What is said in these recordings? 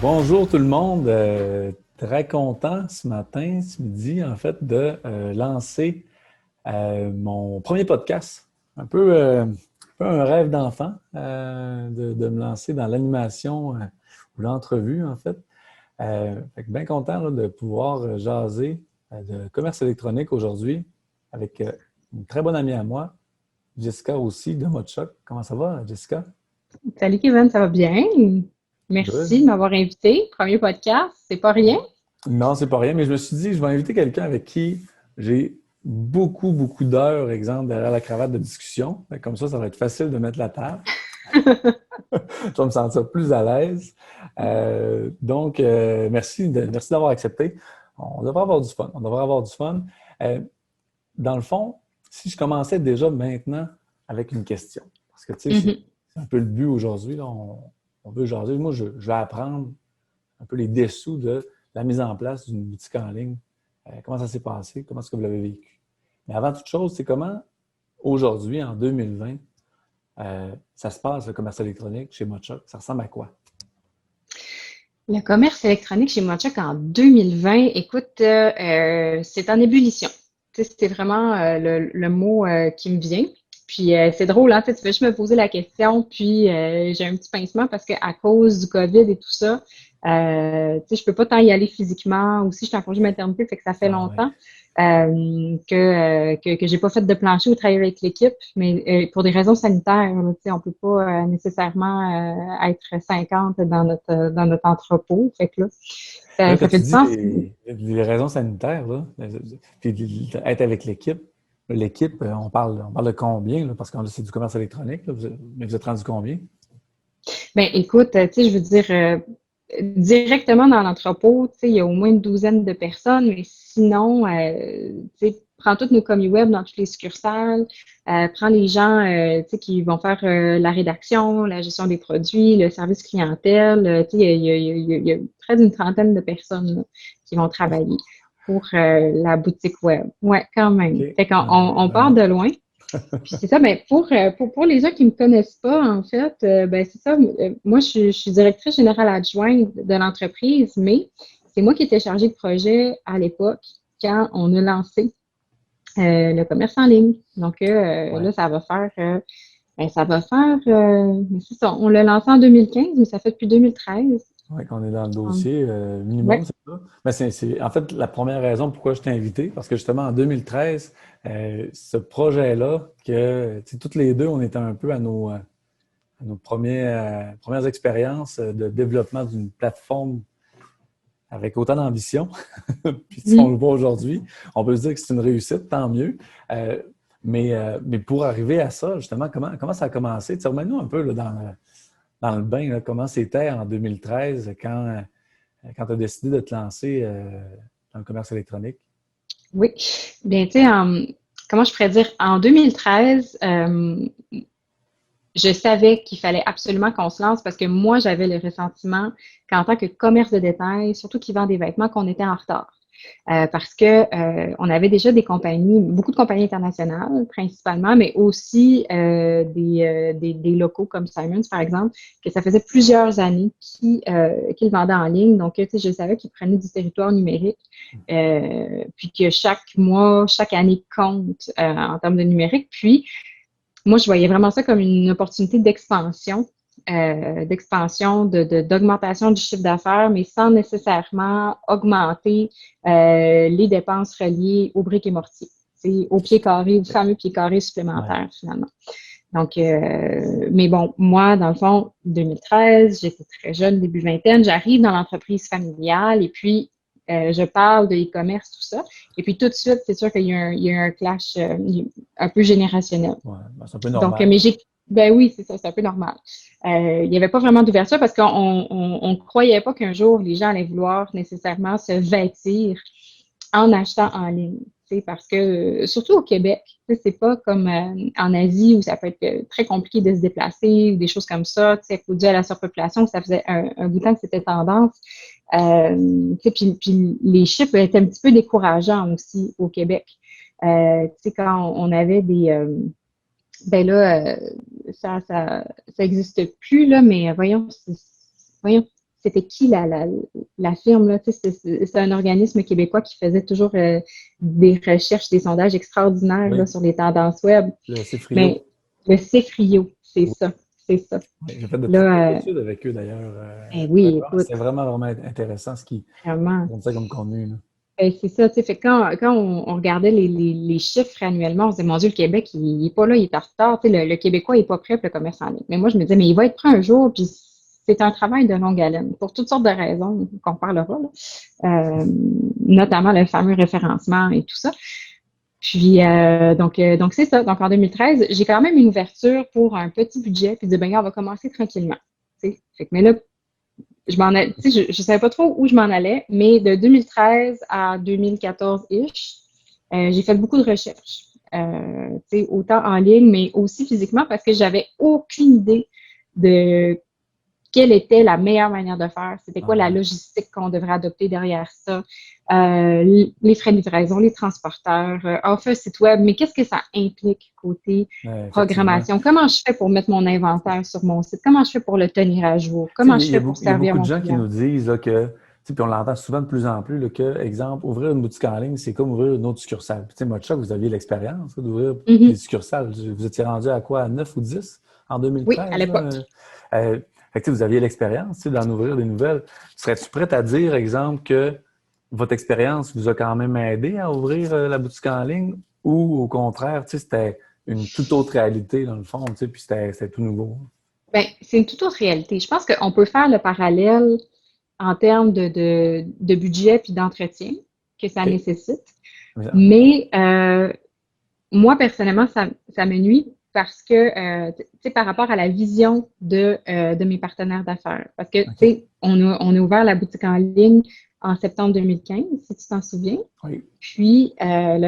Bonjour tout le monde. Très content ce matin, ce midi, en fait, de lancer mon premier podcast. Un peu un rêve d'enfant de me lancer dans l'animation ou l'entrevue, en fait. Fait que bien content là, de pouvoir jaser de commerce électronique aujourd'hui avec une très bonne amie à moi, Jessica aussi, de Mode Choc. Comment ça va, Jessica? Salut Kevin, ça va bien? Merci de Good. m'avoir invité. Premier podcast, c'est pas rien. Non, c'est pas rien, mais je me suis dit, je vais inviter quelqu'un avec qui j'ai beaucoup, beaucoup d'heures, exemple, derrière la cravate de discussion. Fait que comme ça va être facile de mettre la table. Je vais me sentir plus à l'aise. Merci d'avoir accepté. On devrait avoir du fun. On devrait avoir du fun. Euh, Dans le fond, si je commençais déjà maintenant avec une question, parce que tu sais, Mhm. c'est un peu le but aujourd'hui, là, on veut jaser. Moi, je vais apprendre un peu les dessous de la mise en place d'une boutique en ligne. Comment ça s'est passé? Comment est-ce que vous l'avez vécu? Mais avant toute chose, c'est comment, aujourd'hui, en 2020, ça se passe, le commerce électronique chez Mochoc? Ça ressemble à quoi? Le commerce électronique chez Mochak en 2020, écoute, c'est en ébullition. Tu sais, c'est vraiment le mot qui me vient. Puis c'est drôle, hein, tu sais, tu fais juste me poser la question, puis j'ai un petit pincement parce qu'à cause du COVID et tout ça, tu sais, je peux pas tant y aller physiquement. Aussi, je suis en congé maternité, fait que ça fait Ah ouais. longtemps que j'ai pas fait de plancher ou travailler avec l'équipe, mais pour des raisons sanitaires, là, tu sais, on peut pas nécessairement être 50 dans notre entrepôt. Fait que là, Là, quand ça fait tu du dis sens. les raisons sanitaires, là, puis être avec l'équipe, l'équipe, on parle de combien, là, parce que là, c'est du commerce électronique, là, mais vous êtes rendu combien? Ben, écoute, tu sais, je veux dire, directement dans l'entrepôt, tu sais, il y a au moins une douzaine de personnes, mais sinon, tu sais, prends tous nos commis web dans toutes les succursales, prends les gens, tu sais, qui vont faire la rédaction, la gestion des produits, le service clientèle, tu sais, il y a près d'une trentaine de personnes là, qui vont travailler pour la boutique web. Ouais, quand même. OK. Fait qu'on on Ben part non. de loin. Puis c'est ça, mais pour les gens qui ne me connaissent pas, en fait, ben c'est ça. Moi, je suis directrice générale adjointe de l'entreprise, mais c'est moi qui étais chargée de projet à l'époque quand on a lancé le commerce en ligne. Donc Ouais. là, ça va faire, c'est ça. On l'a lancé en 2015, mais ça fait depuis 2013. Oui, qu'on est dans le Hum, dossier minimum, Ouais. c'est ça. Mais en fait la première raison pourquoi je t'ai invité, parce que justement en 2013, ce projet-là, que tu sais, toutes les deux, on était un peu à nos premières expériences de développement d'une plateforme avec autant d'ambition. Puis si on Mhm. le voit aujourd'hui, on peut se dire que c'est une réussite, tant mieux. Euh, mais pour arriver à ça, justement, comment ça a commencé? Tu sais, remets-nous un peu là, dans le bain, là, comment c'était en 2013 quand tu as décidé de te lancer dans le commerce électronique? Oui. Bien, tu sais, comment je pourrais dire, en 2013, je savais qu'il fallait absolument qu'on se lance parce que moi, j'avais le ressentiment qu'en tant que commerce de détail, surtout qui vend des vêtements, qu'on était en retard. Parce que on avait déjà des compagnies, beaucoup de compagnies internationales principalement, mais aussi des locaux comme Simons, par exemple, que ça faisait plusieurs années qu'ils vendaient en ligne. Donc, tu sais, je savais qu'ils prenaient du territoire numérique, puis que chaque mois, chaque année compte en termes de numérique. Puis, moi, je voyais vraiment ça comme une opportunité d'augmentation du chiffre d'affaires, mais sans nécessairement augmenter les dépenses reliées aux briques et mortiers. C'est au pied carré, au fameux pied carré Ouais. supplémentaire, finalement. Donc, mais bon, moi, dans le fond, 2013, j'étais très jeune, début vingtaine, j'arrive dans l'entreprise familiale et puis je parle de e-commerce, tout ça. Et puis tout de suite, c'est sûr il y a un clash un peu générationnel. Ouais, ben, c'est un peu Donc, normal. ben oui, c'est ça, c'est un peu normal. Il n'y avait pas vraiment d'ouverture parce qu'on on croyait pas qu'un jour les gens allaient vouloir nécessairement se vêtir en achetant en ligne. Parce que, surtout au Québec, c'est pas comme en Asie où ça peut être très compliqué de se déplacer ou des choses comme ça. Il faut dire à la surpopulation que ça faisait un bout de temps que c'était tendance. Puis les chiffres étaient un petit peu décourageants aussi au Québec. Quand on avait ben là, ça existe plus, là, mais voyons, c'était qui la firme, là? Tu sais, c'est un organisme québécois qui faisait toujours des recherches, des sondages extraordinaires là, Oui, sur les tendances web. le Cifrio. Mais le Cefrio, c'est Oui, ça, c'est ça. oui. J'ai fait de très belles Là, études avec eux d'ailleurs. oui, écoute, C'est vraiment, vraiment intéressant ce qu'ils vraiment. font ça comme contenu. Là. Ben, c'est ça, tu sais, fait que quand on regardait les chiffres annuellement, on se disait, mon Dieu, le Québec, il est pas là, il est en retard, tu sais, le Québécois il est pas prêt pour le commerce en ligne. Mais moi, je me disais, mais il va être prêt un jour, puis c'est un travail de longue haleine, pour toutes sortes de raisons qu'on parlera, là. Notamment le fameux référencement et tout ça. Puis, donc c'est ça. Donc, en 2013, j'ai quand même une ouverture pour un petit budget, puis de ben, on va commencer tranquillement. Tu sais. Fait que, mais là, je savais pas trop où je m'en allais, mais de 2013 à 2014-ish, j'ai fait beaucoup de recherches. Autant en ligne, mais aussi physiquement, parce que j'avais aucune idée de quelle était la meilleure manière de faire, c'était quoi la Ah, logistique qu'on devrait adopter derrière ça, les frais de livraison, les transporteurs, offre site web, mais qu'est-ce que ça implique côté effectivement. programmation? Comment je fais pour mettre mon inventaire sur mon site? Comment je fais pour le tenir à jour? Tu sais, Comment je fais pour il y a servir beaucoup de mon gens qui client? nous disent là, que, tu sais, puis on l'entend souvent de plus en plus, là, que, exemple, ouvrir une boutique en ligne, c'est comme ouvrir une autre succursale. Puis, tu sais, Mochoc, vous aviez l'expérience là, d'ouvrir des Mhm. succursales. Vous étiez rendu à quoi, à 9 ou 10 en Oui, à 2013? Là? l'époque. Fait que, tu sais, vous aviez l'expérience tu sais, d'en ouvrir des nouvelles. Serais-tu prête à dire, exemple, que votre expérience vous a quand même aidé à ouvrir la boutique en ligne ou au contraire, tu sais, c'était une toute autre réalité dans le fond, tu sais, puis c'était tout nouveau? Ben, c'est une toute autre réalité. Je pense qu'on peut faire le parallèle en termes de budget puis d'entretien que ça OK? nécessite. Mais moi, personnellement, ça me nuit parce que, tu sais, par rapport à la vision de mes partenaires d'affaires. Parce que, tu OK. sais, on a ouvert la boutique en ligne en septembre 2015, si tu t'en souviens. Oui. Puis, dans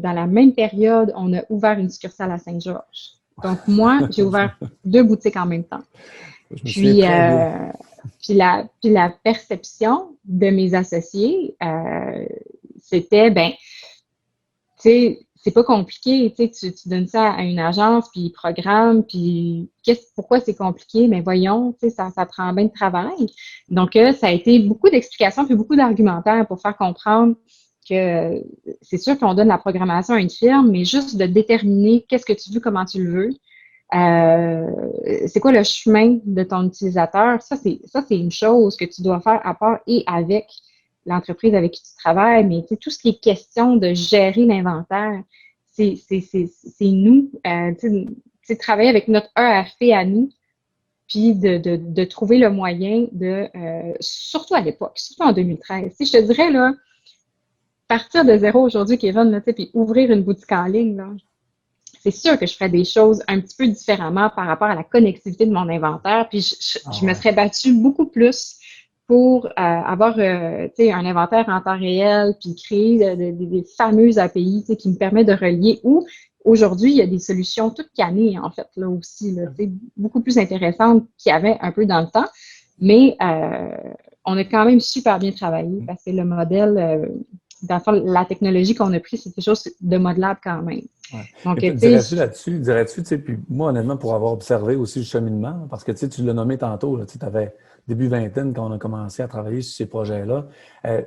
la même période, on a ouvert une succursale à Saint-Georges. Donc, moi, j'ai ouvert deux boutiques en même temps. Je me souviens Puis, très bien. puis la perception de mes associés, c'était, ben, tu sais, c'est pas compliqué, tu sais, tu donnes ça à une agence, puis ils programment, puis pourquoi c'est compliqué? Mais voyons, tu sais, ça prend bien de travail. Donc, ça a été beaucoup d'explications, puis beaucoup d'argumentaires pour faire comprendre que c'est sûr qu'on donne la programmation à une firme, mais juste de déterminer qu'est-ce que tu veux, comment tu le veux. C'est quoi le chemin de ton utilisateur? Ça, c'est une chose que tu dois faire à part et avec l'entreprise avec qui tu travailles, mais tout ce qui est question de gérer l'inventaire, c'est nous, travailler avec notre ERP à nous, puis de trouver le moyen surtout à l'époque, surtout en 2013. Je te dirais, là, partir de zéro aujourd'hui, Kevin, là, puis ouvrir une boutique en ligne, là, c'est sûr que je ferais des choses un petit peu différemment par rapport à la connectivité de mon inventaire. Puis Ah je me ouais. serais battue beaucoup plus pour avoir un inventaire en temps réel, puis créer des fameux API qui me permettent de relier. Ou aujourd'hui, il y a des solutions toutes cannées, en fait, là aussi, là, beaucoup plus intéressantes qu'il y avait un peu dans le temps. Mais on a quand même super bien travaillé parce que le modèle, dans le fond, la technologie qu'on a pris, c'est quelque chose de modelable quand même. Ouais. Donc, Mais tu dirais-tu sais, là-dessus, tu sais, puis moi, honnêtement, pour avoir observé aussi le cheminement, parce que tu l'as nommé tantôt, tu avais début vingtaine quand on a commencé à travailler sur ces projets-là, euh,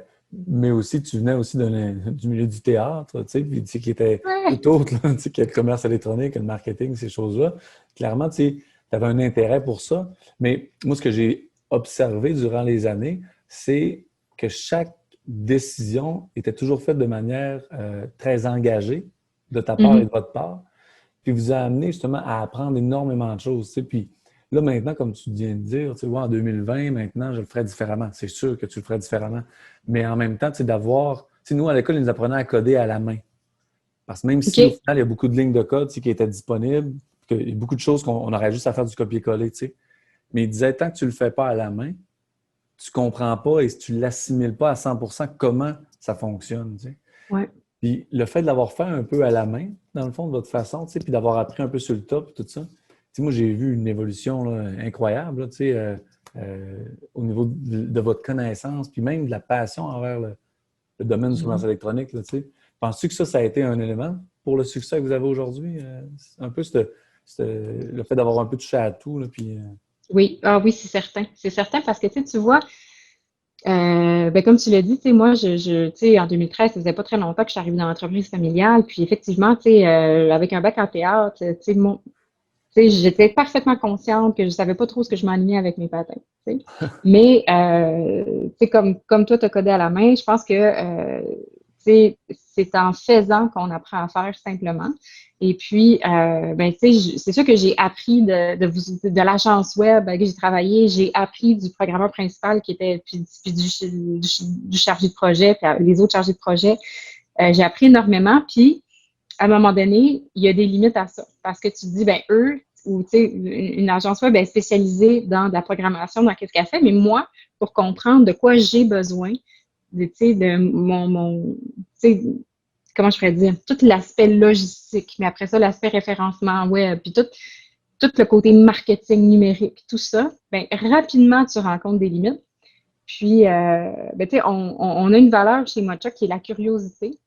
mais aussi, tu venais aussi du milieu du théâtre, tu sais, puis tu sais, qui était ouais. tout autre, là, tu sais, que le commerce électronique, le marketing, ces choses-là. Clairement, tu avais un intérêt pour ça, mais moi, ce que j'ai observé durant les années, c'est que chaque décision était toujours faite de manière très engagée de ta part et Mhm. de votre part, puis vous a amené justement à apprendre énormément de choses. Tu sais. Puis là, maintenant, comme tu viens de dire, tu sais, ouais, en 2020, maintenant, je le ferais différemment. C'est sûr que tu le ferais différemment. Mais en même temps, tu sais, d'avoir. Tu sais, nous, à l'école, ils nous apprenaient à coder à la main. Parce que même si au OK. final, il y a beaucoup de lignes de code tu sais, qui étaient disponibles, qu'il y a beaucoup de choses qu'on aurait juste à faire du copier-coller, tu sais. Mais ils disaient, tant que tu ne le fais pas à la main, tu ne comprends pas et tu ne l'assimiles pas à 100% comment ça fonctionne. Tu sais. Ouais. Puis le fait de l'avoir fait un peu à la main, dans le fond, de votre façon, tu sais, puis d'avoir appris un peu sur le top, tout ça, tu sais, moi, j'ai vu une évolution là, incroyable, là, tu sais, au niveau de votre connaissance, puis même de la passion envers le domaine du commerce Mhm. électronique, là, tu sais. Penses-tu que ça a été un élément pour le succès que vous avez aujourd'hui? Un peu le fait d'avoir un peu touché à tout, là, puis... Oui, ah oui, c'est certain. C'est certain parce que tu vois, ben, comme tu l'as dit, tu sais, moi, tu sais, en 2013, ça faisait pas très longtemps que je suis arrivée dans l'entreprise familiale. Puis effectivement, tu sais, avec un bac en théâtre, tu sais, tu sais, j'étais parfaitement consciente que je savais pas trop ce que je m'ennuyais avec mes patins. Tu sais. Mais tu sais, comme toi, tu as codé à la main, je pense que tu sais, c'est en faisant qu'on apprend à faire simplement. Et puis, ben, tu sais, c'est sûr que j'ai appris de l'agence web avec qui j'ai travaillé, j'ai appris du programmeur principal qui était, puis du chargé de projet, puis les autres chargés de projet. J'ai appris énormément, puis à un moment donné, il y a des limites à ça. Parce que tu te dis, ben eux, ou tu sais, une agence web est spécialisée dans de la programmation, dans qu'est-ce qu'elle fait, mais moi, pour comprendre de quoi j'ai besoin, tu sais, de tu sais, comment je pourrais dire, tout l'aspect logistique, mais après ça, l'aspect référencement web, puis tout le côté marketing numérique, tout ça, ben rapidement, tu rencontres des limites. Puis, ben, tu sais, on a une valeur chez Mocha qui est la curiosité.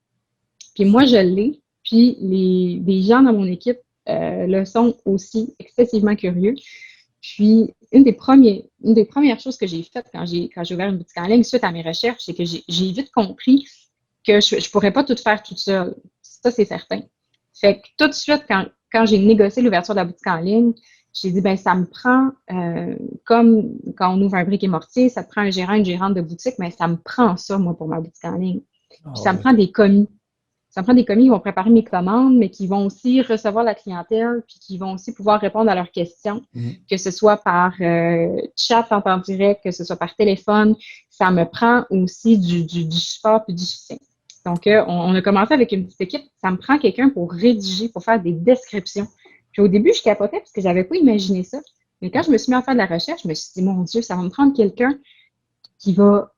Puis moi, je l'ai. Puis les gens dans mon équipe le sont aussi excessivement curieux. Puis une des premières choses que j'ai faites quand j'ai ouvert une boutique en ligne suite à mes recherches, c'est que j'ai vite compris que je ne pourrais pas tout faire toute seule. Ça, c'est certain. Fait que tout de suite, quand j'ai négocié l'ouverture de la boutique en ligne, j'ai dit, ben ça me prend, comme quand on ouvre un brick et mortier, ça te prend un gérant, une gérante de boutique, mais ça me prend ça, moi, pour ma boutique en ligne. Ah Puis ça me ouais. prend des commis. Ça me prend des commis qui vont préparer mes commandes, mais qui vont aussi recevoir la clientèle, puis qui vont aussi pouvoir répondre à leurs questions, Mhm. que ce soit par chat en temps direct, que ce soit par téléphone. Ça me prend aussi du support puis du soutien. Donc, on a commencé avec une petite équipe. Ça me prend quelqu'un pour rédiger, pour faire des descriptions. Puis au début, je capotais parce que j'avais pas imaginé ça. Mais quand je me suis mis à faire de la recherche, je me suis dit, mon Dieu, ça va me prendre quelqu'un qui va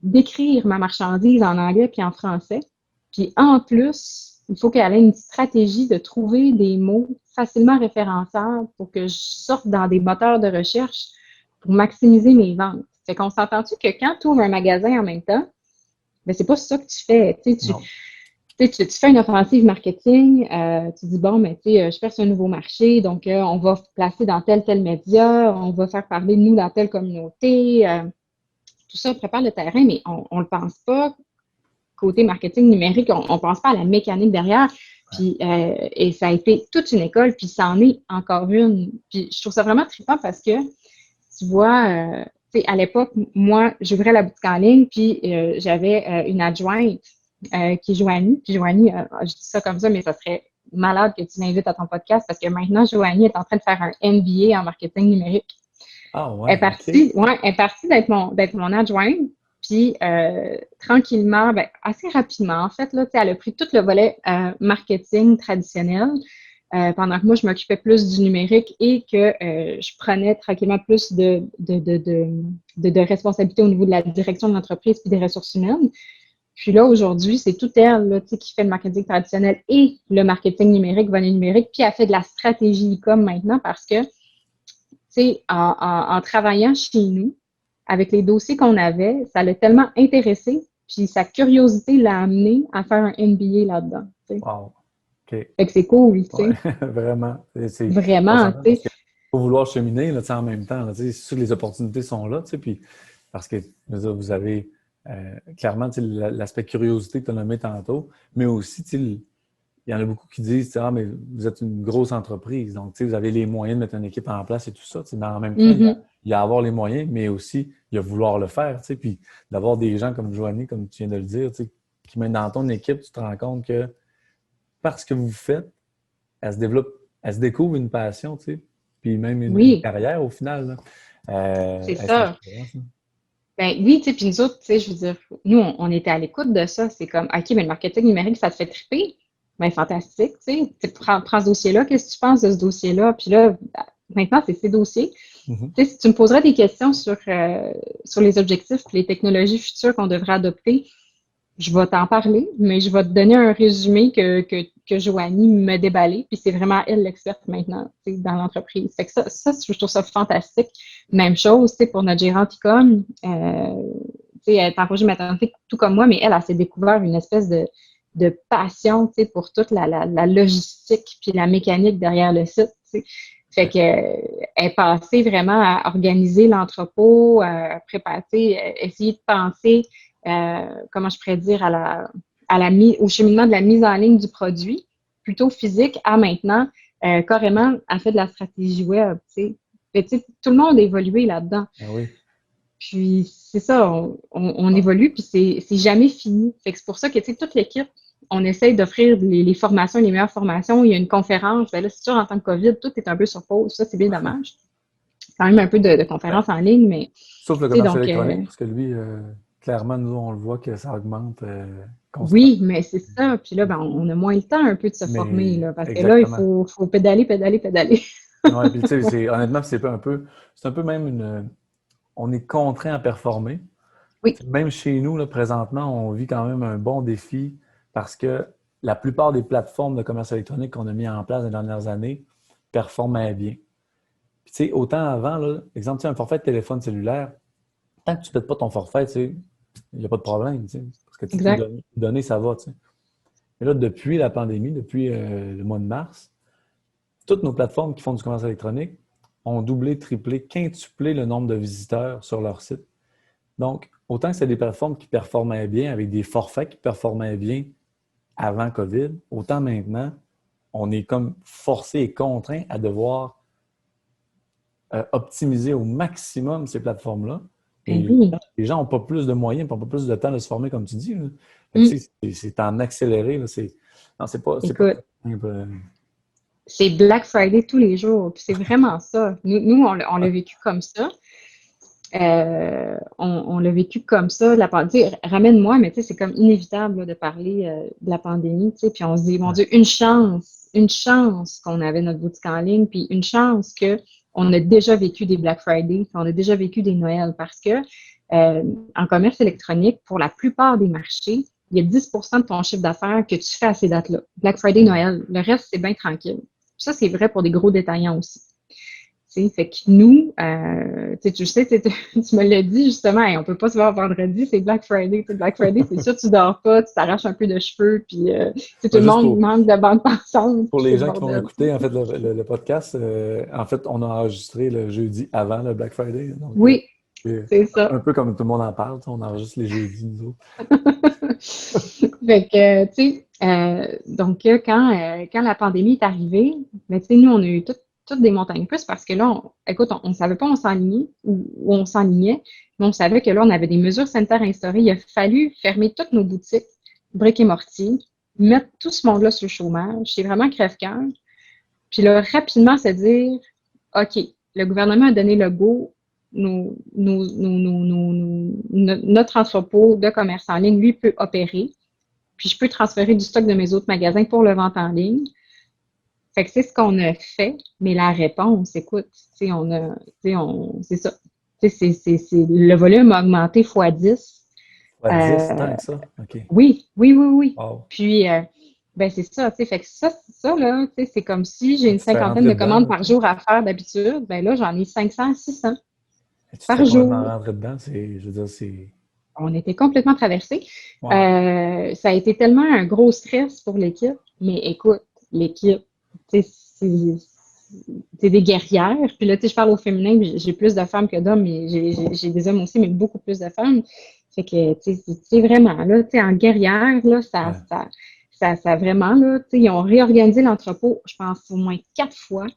décrire ma marchandise en anglais puis en français. Puis en plus, il faut qu'elle ait une stratégie de trouver des mots facilement référençables pour que je sorte dans des moteurs de recherche pour maximiser mes ventes. Fait qu'on s'entend-tu que quand tu ouvres un magasin en même temps, ben c'est pas ça que tu fais. Non. Tu fais une offensive marketing, tu dis, bon, mais tu sais, je perce un nouveau marché, donc on va placer dans tel média, on va faire parler de nous dans telle communauté. Tout ça, on prépare le terrain, mais on ne le pense pas côté marketing numérique, on ne pense pas à la mécanique derrière. Puis, et ça a été toute une école, puis ça en est encore une. Puis je trouve ça vraiment trippant parce que, tu vois, tu sais, à l'époque, moi, j'ouvrais la boutique en ligne, puis j'avais une adjointe qui est Joanie. Puis Joanie, je dis ça comme ça, mais ça serait malade que tu m'invites à ton podcast parce que maintenant, Joanie est en train de faire un MBA en marketing numérique. Ah ouais, OK. Elle est partie d'être mon adjointe. Puis tranquillement, ben, assez rapidement, en fait, là, elle a pris tout le volet marketing traditionnel pendant que moi, je m'occupais plus du numérique et que je prenais tranquillement plus de responsabilité au niveau de la direction de l'entreprise puis des ressources humaines. Puis là, aujourd'hui, c'est tout elle là, qui fait le marketing traditionnel et le marketing numérique, volet numérique, puis elle fait de la stratégie e-com maintenant parce que en travaillant chez nous, avec les dossiers qu'on avait, ça l'a tellement intéressé, puis sa curiosité l'a amené à faire un MBA là-dedans. T'sais. Wow. OK. Fait que c'est cool, tu Ouais, sais. vraiment. On Vraiment, s'entend tu parce sais. qu'il faut vouloir cheminer là, tu sais, en même temps. Là, tu sais, c'est sûr que les opportunités sont là, tu sais, puis parce que je veux dire, vous avez clairement tu sais, l'aspect curiosité que tu as nommé tantôt, mais aussi tu sais, il y en a beaucoup qui disent ah, mais vous êtes une grosse entreprise, donc tu sais, vous avez les moyens de mettre une équipe en place et tout ça. Tu sais, mais en même temps, Mm-hmm. il y a avoir les moyens, mais aussi il y a vouloir le faire. Tu sais, puis d'avoir des gens comme Joanie, comme tu viens de le dire, tu sais, qui mettent dans ton équipe, tu te rends compte que parce que vous faites, elle se développe, elle se découvre une passion, tu sais, puis même une Oui, carrière au final. Là. c'est C'est ça. inspirant, ça. Ben oui, tu sais, puis nous autres, tu sais, je veux dire, nous, on était à l'écoute de ça. C'est comme, OK, mais le marketing numérique, ça te fait triper. Ben fantastique, tu sais. Prends ce dossier-là, qu'est-ce que tu penses de ce dossier-là? Puis là, ben, maintenant, c'est ces dossiers. Mhm. Tu sais, si tu me poserais des questions sur les objectifs et les technologies futures qu'on devrait adopter, je vais t'en parler, mais je vais te donner un résumé que Joanie m'a déballé, puis c'est vraiment elle l'experte maintenant, tu sais, dans l'entreprise. Fait que ça, je trouve ça fantastique. Même chose, tu sais, pour notre gérante Icom, tu sais, elle est en projet maternité tout comme moi, mais elle s'est découvert une espèce de passion, tu sais, pour toute la logistique puis la mécanique derrière le site, tu sais. Fait que elle est passée vraiment à organiser l'entrepôt, à préparer, essayer de penser, comment je pourrais dire, au cheminement de la mise en ligne du produit, plutôt physique, à maintenant, carrément, elle fait de la stratégie web, tu sais. Fait, tu sais, tout le monde a évolué là-dedans. Ah oui. Puis c'est ça, on évolue, puis c'est jamais fini. Fait que c'est pour ça que, tu sais, toute l'équipe, on essaye d'offrir les formations, les meilleures formations. Il y a une conférence, ben là, c'est sûr, en tant que COVID, tout est un peu sur pause. Ça, c'est bien dommage. Quand même un peu de Ben, conférences en ligne, mais, sauf le tu sais, commerce donc, électronique, parce que lui, clairement, nous, on le voit que ça augmente constamment. oui, mais c'est ça. Puis là, ben, on a moins le temps un peu de se former, Mais là, parce que là, il exactement. faut pédaler, pédaler, pédaler. Ouais, puis tu sais, honnêtement, c'est un peu même on est contraint à performer. Oui, Même chez nous, là, présentement, on vit quand même un bon défi parce que la plupart des plateformes de commerce électronique qu'on a mis en place dans les dernières années performaient bien. Puis, tu sais, autant avant, là, exemple, tu sais, un forfait de téléphone cellulaire, tant que tu ne pètes pas ton forfait, tu sais, il n'y a pas de problème, tu sais, parce que tu sais, tes exact. données, ça va, tu sais. Mais là, depuis la pandémie, depuis le mois de mars, toutes nos plateformes qui font du commerce électronique ont doublé, triplé, quintuplé le nombre de visiteurs sur leur site. Donc, autant que c'est des plateformes qui performaient bien, avec des forfaits qui performaient bien avant COVID, autant maintenant, on est comme forcé et contraint à devoir optimiser au maximum ces plateformes-là. Ben Et oui. les gens n'ont pas plus de moyens, n'ont pas plus de temps de se former, comme tu dis. Là. Fait que, Hum, tu sais, c'est en accéléré. Là, non, c'est pas écoute, très simple. c'est Black Friday tous les jours. Puis c'est vraiment ça. Nous on l'a vécu comme ça. On l'a vécu comme ça. La pandémie, ramène-moi, mais tu sais, c'est comme inévitable là, de parler de la pandémie. Tu sais, puis on se dit, mon Ouais. Dieu, une chance qu'on avait notre boutique en ligne, puis une chance que on a déjà vécu des Black Friday, puis on a déjà vécu des Noëls, parce que en commerce électronique, pour la plupart des marchés, il y a 10% de ton chiffre d'affaires que tu fais à ces dates-là. Black Friday, Noël. Le reste, c'est bien tranquille. Ça, c'est vrai pour des gros détaillants aussi. T'sais, fait que nous, tu sais, tu me l'as dit justement, hey, on peut pas se voir vendredi, c'est Black Friday. T'sais, Black Friday, c'est sûr, tu dors pas, tu t'arraches un peu de cheveux, puis tout Ben, le monde manque de bande passante, pour puis c'est les le gens qui vont bordel. écouter en fait, le podcast, en fait, on a enregistré le jeudi avant le Black Friday. Donc, Oui, c'est c'est ça. un peu comme tout le monde en parle. On enregistre les jeudis, nous autres. Fait que, tu sais, donc quand la pandémie est arrivée, ben, tu sais, nous, on a eu toutes des montagnes russes parce que là, écoute, on savait pas où on s'enlignait, où on s'enlignait, mais on savait que là, on avait des mesures sanitaires instaurées. Il a fallu fermer toutes nos boutiques, briques et mortier, mettre tout ce monde-là sur le chômage. C'est vraiment crève-cœur. Puis là, rapidement se dire, OK, le gouvernement a donné le go, notre entrepôt de commerce en ligne, lui, peut opérer. Puis je peux transférer du stock de mes autres magasins pour le vente en ligne. Fait que c'est ce qu'on a fait, mais la réponse, écoute, tu sais, c'est ça. Tu sais, le volume a augmenté fois 10. Ouais, 10 Euh, tant que ça. OK. oui, oui, oui, oui. Wow. Puis, ben c'est ça, tu sais, fait que ça, là, tu sais, c'est comme si j'ai Et une tu te fais cinquantaine rentrer de dedans, commandes là, par tu sais. jour à faire d'habitude, ben là, j'en ai 500, 600 Et tu te par fais complètement jour. rentrer dedans. Je veux dire, c'est. On était complètement traversés. Wow. Ça a été tellement un gros stress pour l'équipe, mais écoute, l'équipe, tu sais, c'est des guerrières. Puis là, tu sais, je parle au féminin, j'ai plus de femmes que d'hommes, mais j'ai des hommes aussi, mais beaucoup plus de femmes. Fait que, tu sais, c'est vraiment, là, tu sais, en guerrière, là, Ouais. ça vraiment, là, tu sais, ils ont réorganisé l'entrepôt, je pense, au moins 4 fois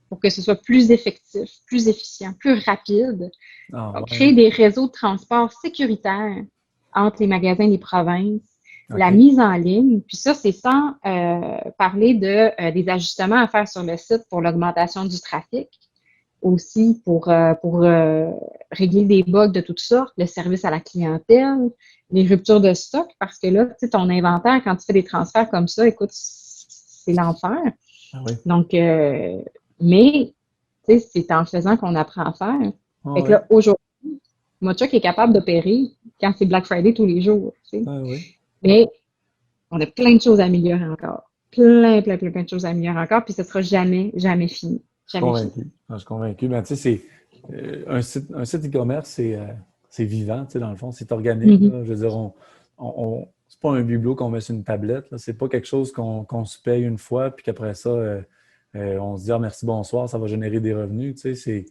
pour que ce soit plus effectif, plus efficient, plus rapide, Ah, ouais. créer des réseaux de transport sécuritaires entre les magasins des provinces, la OK. mise en ligne, puis ça, c'est sans parler des ajustements à faire sur le site pour l'augmentation du trafic, aussi pour régler des bugs de toutes sortes, le service à la clientèle, les ruptures de stock, parce que là, tu sais, ton inventaire, quand tu fais des transferts comme ça, écoute, c'est l'enfer. Ah oui. Donc, mais, tu sais, c'est en faisant qu'on apprend à faire. Ah Fait que oui. là, aujourd'hui, Mochuk est capable d'opérer quand c'est Black Friday tous les jours, tu sais. Ah oui. Mais on a plein de choses à améliorer encore. Plein, plein, plein, plein de choses à améliorer encore, puis ce sera jamais, jamais fini. Je suis Jamais fini. convaincu. Ah, je suis convaincu. Mais tu sais, un site e-commerce, c'est vivant, tu sais, dans le fond. C'est organique, Mhm. là. Je veux dire, c'est pas un bibelot qu'on met sur une tablette, là. C'est pas quelque chose qu'on se paye une fois, puis qu'après ça, On se dit, ah, merci, bonsoir, ça va générer des revenus. Tu sais,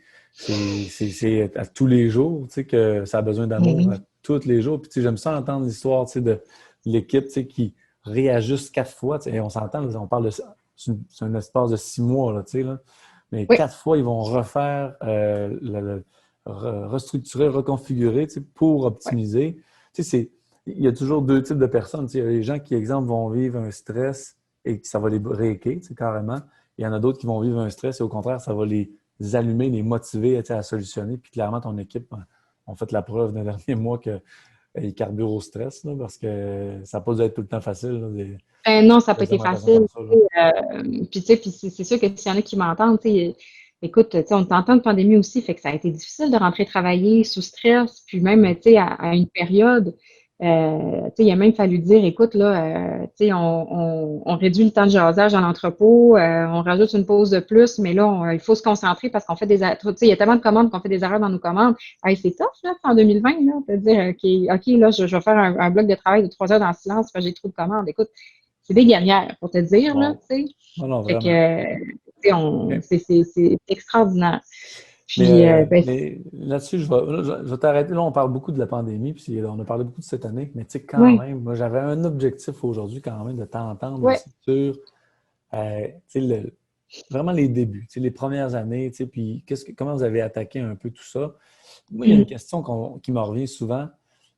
c'est à tous les jours, tu sais, que ça a besoin d'amour à Oui. tous les jours. Puis, tu sais, j'aime ça entendre l'histoire, tu sais, de l'équipe, tu sais, qui réajuste 4 fois. Tu sais, et on s'entend, là, on parle de ça. C'est un espace de 6 mois, là, tu sais, là. Mais Oui. 4 fois, ils vont refaire, restructurer, reconfigurer, tu sais, pour Ouais. optimiser. Tu sais, il y a toujours deux types de personnes. Tu sais, il y a les gens qui, exemple, vont vivre un stress et que ça va les breaker, tu sais, carrément. Il y en a d'autres qui vont vivre un stress et au contraire, ça va les allumer, les motiver, tu sais, à solutionner. Puis clairement, ton équipe ont fait la preuve dans les derniers mois qu'ils carburent au stress, là, parce que ça n'a pas dû être tout le temps facile, là, Non, ça n'a pas été plusieurs personnes facile. comme ça, là. Puis, tu sais, puis c'est sûr que s'il y en a qui m'entendent, tu sais, écoute, tu sais, on est en temps de pandémie aussi, fait que ça a été difficile de rentrer travailler sous stress, puis même, tu sais, à une période, tu sais, il a même fallu dire, écoute, là, tu sais, on réduit le temps de jasage dans l'entrepôt, on rajoute une pause de plus, mais là, il faut se concentrer parce qu'on fait des erreurs. Tu sais, il y a tellement de commandes qu'on fait des erreurs dans nos commandes. Hey, c'est tough, là, en 2020, là, de dire, OK, là, je vais faire un bloc de travail de 3 heures dans le silence parce que j'ai trop de commandes. Écoute, c'est des guerrières, pour te dire, là, Wow. tu sais. Non, non, Fait vraiment. que, tu sais, OK. c'est extraordinaire. Mais, Puis, ben, mais là-dessus, je vais t'arrêter. Là, on parle beaucoup de la pandémie, puis on a parlé beaucoup de cette année, mais tu sais, quand ouais, même, moi, j'avais un objectif aujourd'hui, quand même, de t'entendre ouais. aussi sur tu sais, vraiment les débuts, tu sais, les premières années, tu sais, puis comment vous avez attaqué un peu tout ça. Moi, il y a une Mhm. question qui me revient souvent.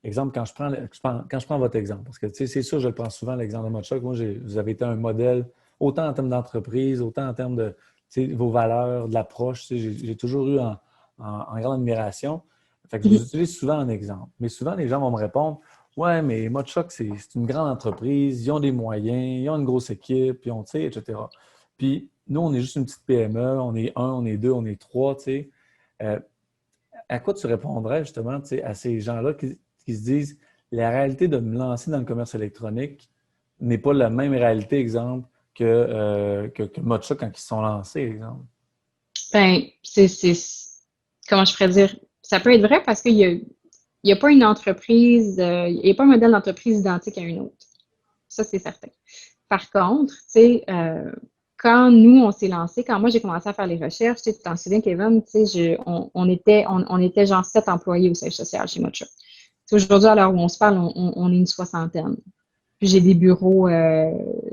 Exemple, quand je prends votre exemple, parce que tu sais, c'est sûr, je le prends souvent, l'exemple de Mochoc. Moi, vous avez été un modèle, autant en termes d'entreprise, autant en termes de tu sais, vos valeurs, de l'approche. Tu sais, j'ai toujours eu en grande admiration. Fait que je vous Mhm. utilise souvent en exemple. Mais souvent, les gens vont me répondre, ouais, mais Mochoc, c'est une grande entreprise, ils ont des moyens, ils ont une grosse équipe, ils ont, tu sais, etc. Puis nous, on est juste une petite PME, on est un, on est deux, on est trois, tu sais. Euh, à quoi tu répondrais justement tu sais, à ces gens-là qui se disent la réalité de me lancer dans le commerce électronique n'est pas la même réalité, exemple, que Mocha quand ils se sont lancés, exemple. Ben, comment je pourrais dire? Ça peut être vrai parce qu'il y a pas une entreprise, il n'y a pas un modèle d'entreprise identique à une autre. Ça, c'est certain. Par contre, tu sais, quand nous, on s'est lancé, quand moi, j'ai commencé à faire les recherches, tu t'en souviens, Kevin, tu sais, on était genre 7 employés au siège social chez Mocha. Aujourd'hui, à l'heure où on se parle, on est une soixantaine. Puis j'ai des bureaux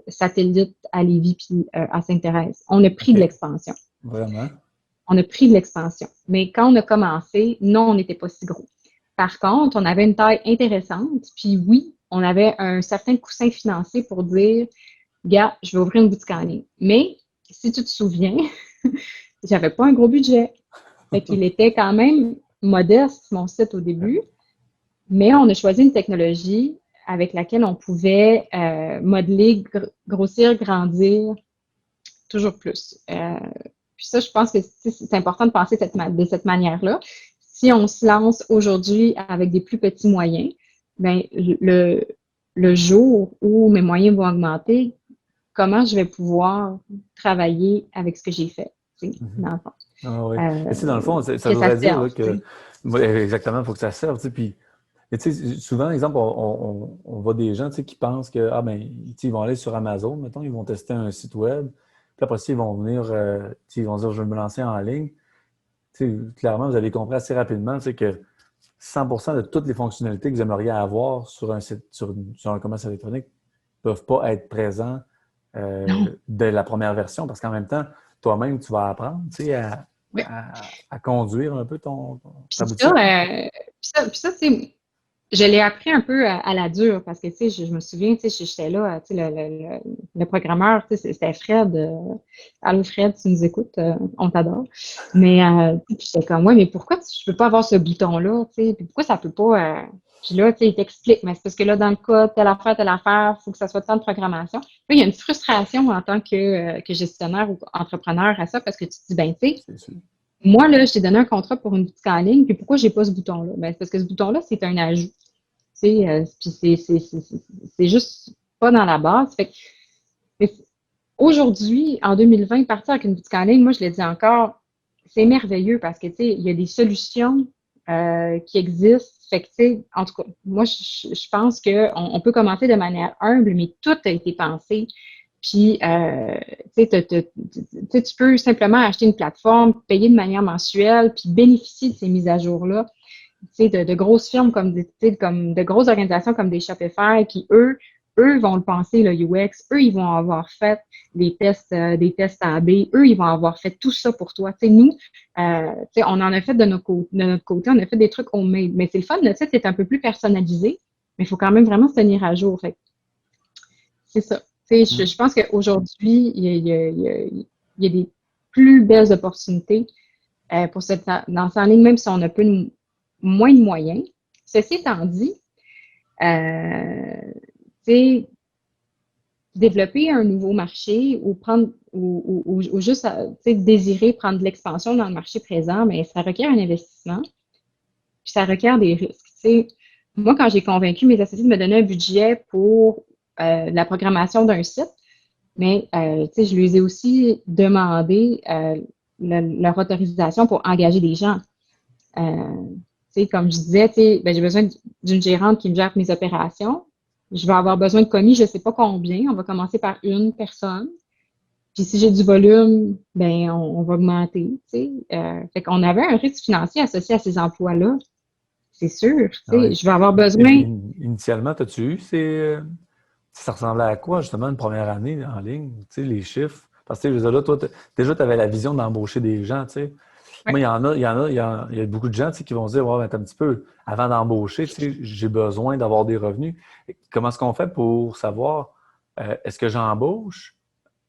satellites à Lévis puis à Sainte-Thérèse. On a pris de OK. l'expansion. Vraiment? On a pris de l'expansion. Mais quand on a commencé, non, on n'était pas si gros. Par contre, on avait une taille intéressante. Puis oui, on avait un certain coussin financier pour dire, gars, je vais ouvrir une boutique en ligne. Mais si tu te souviens, j'avais pas un gros budget. Fait qu'il était quand même modeste, mon site au Ouais. début. Mais on a choisi une technologie avec laquelle on pouvait modeler, grossir, grandir toujours plus. Puis ça, je pense que c'est important de penser de cette manière-là. Si on se lance aujourd'hui avec des plus petits moyens, ben le jour où mes moyens vont augmenter, comment je vais pouvoir travailler avec ce que j'ai fait, tu sais, Mhm. dans le fond. Ah oui. Et tu sais, dans le Euh, fond, ça que ça voudrait dire serve, là, tu que sais. ouais, exactement, il faut que ça serve. Tu sais, puis, mais tu sais, souvent, exemple, on voit des gens tu sais, qui pensent que ah, ben, tu sais, ils vont aller sur Amazon, mettons, ils vont tester un site web, puis après ça, ils vont venir, tu sais, ils vont dire je vais me lancer en ligne. Tu sais, clairement, vous avez compris assez rapidement tu sais, que 100% de toutes les fonctionnalités que vous aimeriez avoir sur un site, sur un commerce électronique ne peuvent pas être présents Non. dès la première version parce qu'en même temps, toi-même, tu vas apprendre tu sais, Oui. à conduire un peu ta Puis ça, boutique. Là. puis ça, c'est je l'ai appris un peu à la dure parce que, tu sais, je me souviens, tu sais, j'étais là, tu sais, le programmeur, tu sais, c'était Fred. Allô, Fred, tu nous écoutes, on t'adore. Mais, tu sais, j'étais comme, ouais, mais pourquoi je peux pas avoir ce bouton-là, tu sais, puis pourquoi ça peut pas. Puis là, tu sais, il t'explique, mais c'est parce que là, dans le cas, telle affaire, il faut que ça soit tant de programmation. Puis il y a une frustration en tant que gestionnaire ou entrepreneur à ça parce que tu te dis, ben, tu sais, C'est sûr. moi, là, je t'ai donné un contrat pour une boutique en ligne, puis pourquoi j'ai pas ce bouton-là? Ben, c'est parce que ce bouton-là, c'est un ajout. Tu sais, puis c'est juste pas dans la base. Fait que, mais aujourd'hui, en 2020, partir avec une boutique en ligne, moi, je le dis encore, c'est merveilleux parce que, tu sais, il y a des solutions qui existent. Fait que, tu sais, en tout cas, moi, je pense qu'on on peut commencer de manière humble, mais tout a été pensé Puis, tu peux simplement acheter une plateforme, payer de manière mensuelle, puis bénéficier de ces mises à jour-là. De grosses firmes comme de grosses organisations comme des Shopify qui, eux vont le penser, le UX, eux, ils vont avoir fait des tests A/B, eux, ils vont avoir fait tout ça pour toi. Nous, on en a fait de notre côté, on a fait des trucs homemade, mais c'est le fun, notre site est un peu plus personnalisé, mais il faut quand même vraiment se tenir à jour. Fait c'est ça. Je pense qu'aujourd'hui, il y a des plus belles opportunités pour se lancer en ligne, même si on a moins de moyens. Ceci étant dit, développer un nouveau marché ou juste désirer prendre de l'expansion dans le marché présent, mais ça requiert un investissement, puis ça requiert des risques. Moi, quand j'ai convaincu mes associés de me donner un budget pour la programmation d'un site, mais je lui ai aussi demandé leur autorisation pour engager des gens. Comme je disais, j'ai besoin d'une gérante qui me gère mes opérations. Je vais avoir besoin de commis, je ne sais pas combien. On va commencer par une personne. Puis si j'ai du volume, on va augmenter. Fait qu'on avait un risque financier associé à ces emplois-là. C'est sûr. Ouais. Je vais avoir besoin. Initialement, as-tu eu ça ressemblait à quoi, justement, une première année en ligne? Les chiffres? Parce que, je veux dire, là, toi, déjà, tu avais la vision d'embaucher des gens, tu sais. Ouais. Moi, il y a beaucoup de gens qui vont se dire, ouais, attends un petit peu, avant d'embaucher, j'ai besoin d'avoir des revenus. Comment est-ce qu'on fait pour savoir, est-ce que j'embauche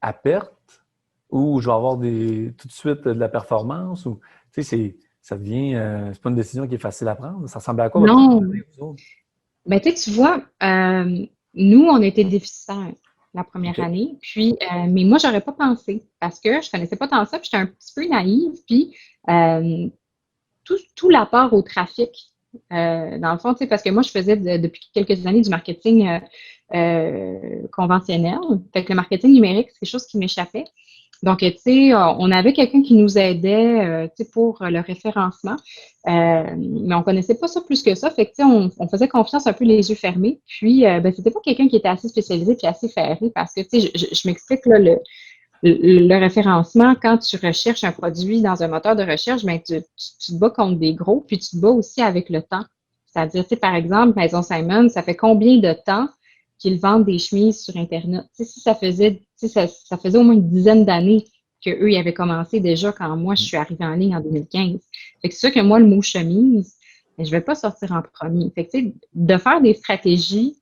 à perte ou je vais avoir tout de suite de la performance? Ou, ça devient, c'est pas une décision qui est facile à prendre. Ça ressemble à quoi votre première Non. année, vous autres? Tu vois, nous, on était déficitaires la première OK. année. Puis, mais moi, j'aurais pas pensé parce que je connaissais pas tant ça, puis j'étais un petit peu naïve. Puis, tout l'apport au trafic, dans le fond, parce que moi, je faisais depuis quelques années du marketing conventionnel. Fait que le marketing numérique, c'est quelque chose qui m'échappait. Donc, on avait quelqu'un qui nous aidait, pour le référencement, mais on connaissait pas ça plus que ça. Fait que, on faisait confiance un peu les yeux fermés. Puis, c'était pas quelqu'un qui était assez spécialisé puis assez ferré parce que, je m'explique, là, le référencement, quand tu recherches un produit dans un moteur de recherche, tu te bats contre des gros, puis tu te bats aussi avec le temps. C'est-à-dire, par exemple, Maison Simon, ça fait combien de temps qu'ils vendent des chemises sur Internet? Si ça faisait, ça faisait au moins une dizaine d'années qu'eux, ils avaient commencé déjà quand moi, je suis arrivée en ligne en 2015. Fait que c'est sûr que moi, le mot chemise, je vais pas sortir en premier. Fait que, de faire des stratégies